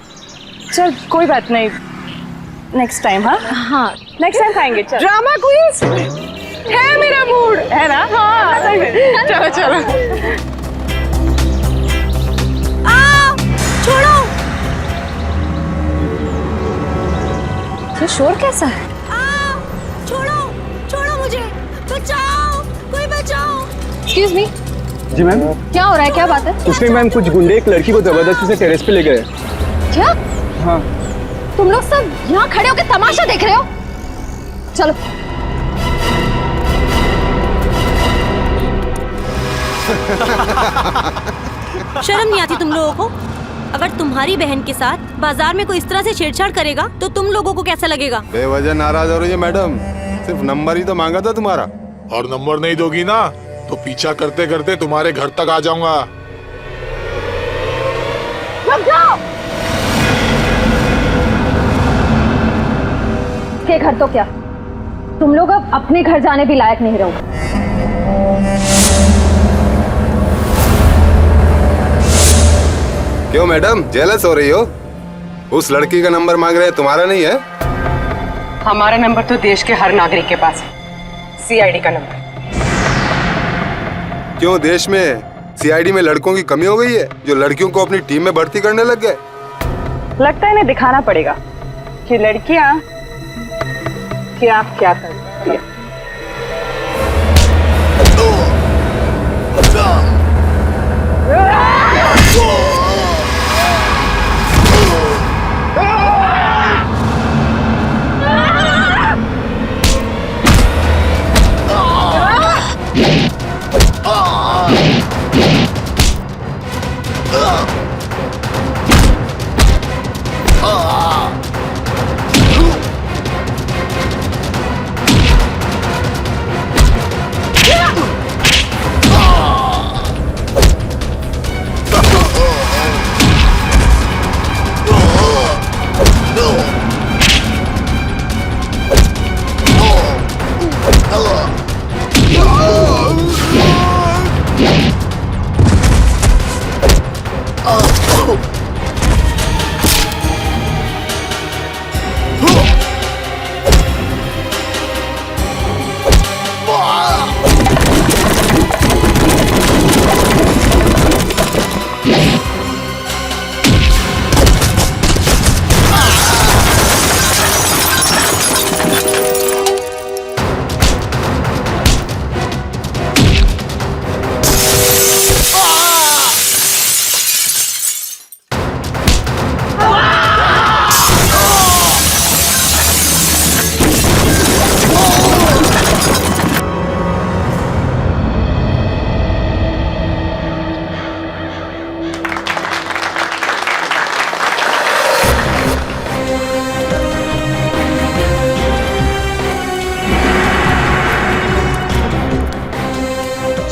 चल कोई बात नहीं, नेक्स्ट टाइम। हाँ हाँ, नेक्स्ट टाइम खाएंगे। चल। ड्रामा क्वींस है मेरा मूड, है ना? हाँ चलो चलो। छोड़ो। ये शोर कैसा है? छोड़ो छोड़ो मुझे, बचाओ, कोई बचाओ। Excuse me. जी मैम। क्या हो रहा है, क्या बात है? कुछ नहीं मैम, कुछ गुंडे एक लड़की को जबरदस्ती से टेरेस पे ले गए। क्या? हाँ। तुम लोग सब यहाँ खड़े होकर तमाशा देख रहे हो? चलो। शर्म नहीं आती तुम लोगों को? अगर तुम्हारी बहन के साथ बाजार में कोई इस तरह से छेड़छाड़ करेगा तो तुम लोगों को कैसा लगेगा? बेवजह नाराज हो रही है मैडम, सिर्फ नंबर ही तो मांगा था तुम्हारा। और नंबर नहीं दोगी ना तो पीछा करते करते तुम्हारे घर तक आ जाऊंगा। रुक जाओ। के घर तो क्या, तुम लोग अब अपने घर जाने भी लायक नहीं रहोगे। क्यों मैडम, जेलस हो रही हो? उस लड़की का नंबर मांग रहे हैं, तुम्हारा नहीं है? हमारा नंबर तो देश के हर नागरिक के पास है, सीआईडी का नंबर। क्यों, देश में सीआईडी में लड़कों की कमी हो गई है जो लड़कियों को अपनी टीम में भर्ती करने लग गए? लगता है इन्हें दिखाना पड़ेगा कि लड़कियां क्या क्या करती है।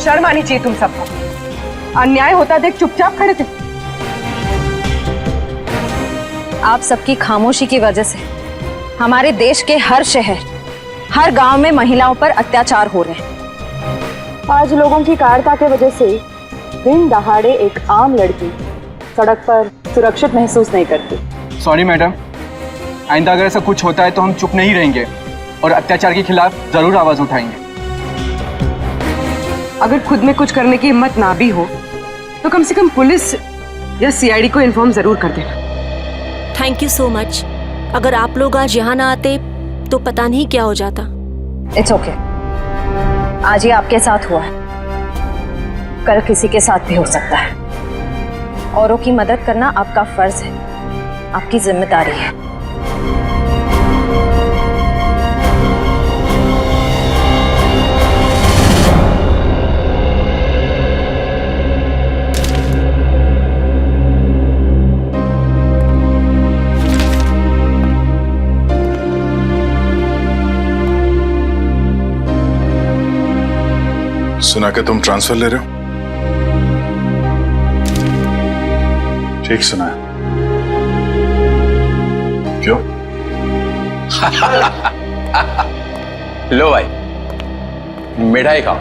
शर्म आनी चाहिए तुम सबको। अन्याय होता देख चुपचाप खड़े थे। आप सबकी खामोशी की वजह से हमारे देश के हर शहर, हर गांव में महिलाओं पर अत्याचार हो रहे हैं। आज लोगों की कायरता की वजह से दिन दहाड़े एक आम लड़की सड़क पर सुरक्षित महसूस नहीं करती। सॉरी मैडम, आइंदा अगर ऐसा कुछ होता है तो हम चुप नहीं रहेंगे और अत्याचार के खिलाफ जरूर आवाज उठाएंगे। अगर खुद में कुछ करने की हिम्मत ना भी हो तो कम से कम पुलिस या सीआईडी को इन्फॉर्म जरूर कर देना। Thank you so much. अगर आप लोग आज यहाँ ना आते तो पता नहीं क्या हो जाता। It's okay. आज ये आपके साथ हुआ है, कल किसी के साथ भी हो सकता है। औरों की मदद करना आपका फर्ज है, आपकी जिम्मेदारी है। सुना कि तुम ट्रांसफर ले रहे हो? ठीक सुना है। क्यों? लो भाई, मिठाई खाओ।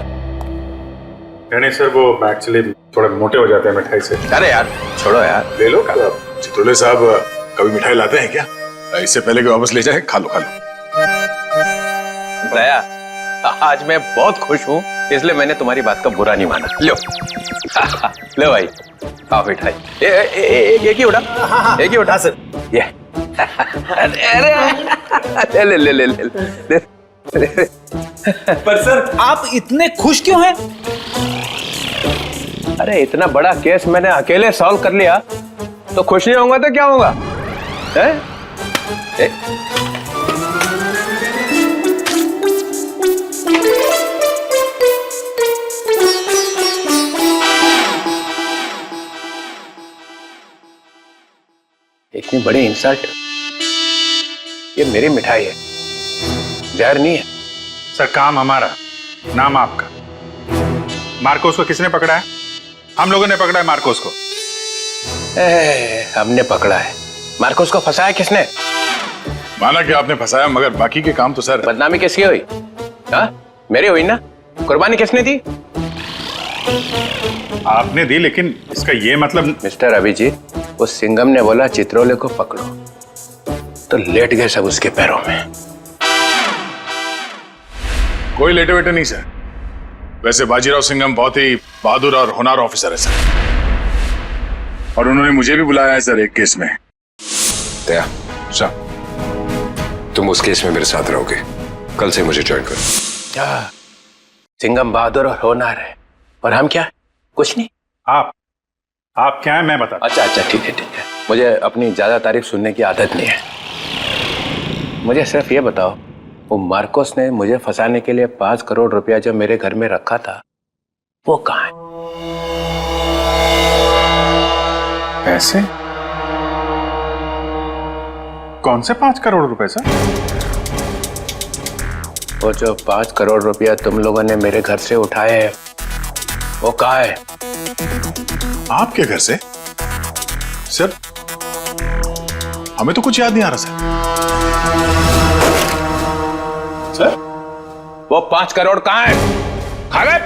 नहीं सर, वो एक्चुअली थोड़े मोटे हो जाते हैं मिठाई से। अरे यार छोड़ो यार, ले लो। चित्रोले साहब कभी मिठाई लाते हैं क्या? इससे पहले कि वापस ले जाए, खा लो खा लो। दया, आज मैं बहुत खुश हूँ, इसलिए मैंने तुम्हारी बात का बुरा नहीं माना। लो लो भाई, खाओ मिठाई। एक ही उठा, एक ही उठा सर। ये अरे ले ले ले ले ले। पर सर आप इतने खुश क्यों हैं? अरे इतना बड़ा केस मैंने अकेले सॉल्व कर लिया, तो खुश नहीं होऊंगा तो क्या होगा? इतनी बड़ी इंसल्ट। ये मेरी मिठाई है, जहर नहीं है। सर काम हमारा, नाम आपका। मार्कोस को किसने पकड़ा है? हम लोगों ने पकड़ा है मार्कोस को। हमने पकड़ा है। मार्कोस को फंसाया किसने? माना कि आपने फंसाया, मगर बाकी के काम तो सर। बदनामी किसकी हुई? हाँ मेरी हुई ना। कुर्बानी किसने दी? आपने दी, लेकिन इसका ये मतलब। मिस्टर अभिजीत, उस सिंघम ने बोला चित्रोले को पकड़ो, तो लेट गए सब उसके पैरों में। कोई लेटे वेटे नहीं सर। वैसे बाजीराव सिंघम बहुत ही बहादुर और होनहार ऑफिसर है सर, और उन्होंने मुझे भी बुलाया है सर एक केस में। दया, तुम उस केस में मेरे साथ रहोगे। कल से मुझे ज्वाइन करो। सिंघम बहादुर और होनहार है, और हम क्या? कुछ नहीं। आप क्या है मैं बता। अच्छा ठीक है ठीक है। मुझे अपनी ज्यादा तारीफ सुनने की आदत नहीं है। मुझे सिर्फ ये बताओ, वो मार्कोस ने मुझे फंसाने के लिए 5 करोड़ रुपया जो मेरे घर में रखा था, वो कहाँ है? पैसे? कौन से 5 करोड़ रुपए सर? वो जो 5 करोड़ रुपया तुम लोगों ने मेरे घर से उठाए हैं, वो कहाँ है? आपके घर से? सर हमें तो कुछ याद नहीं आ रहा सर। वो 5 करोड़ कहाँ है? खा गए?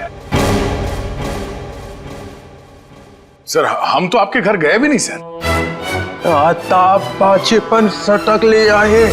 सर हम तो आपके घर गए भी नहीं सर। आता 5 सटक ले आए।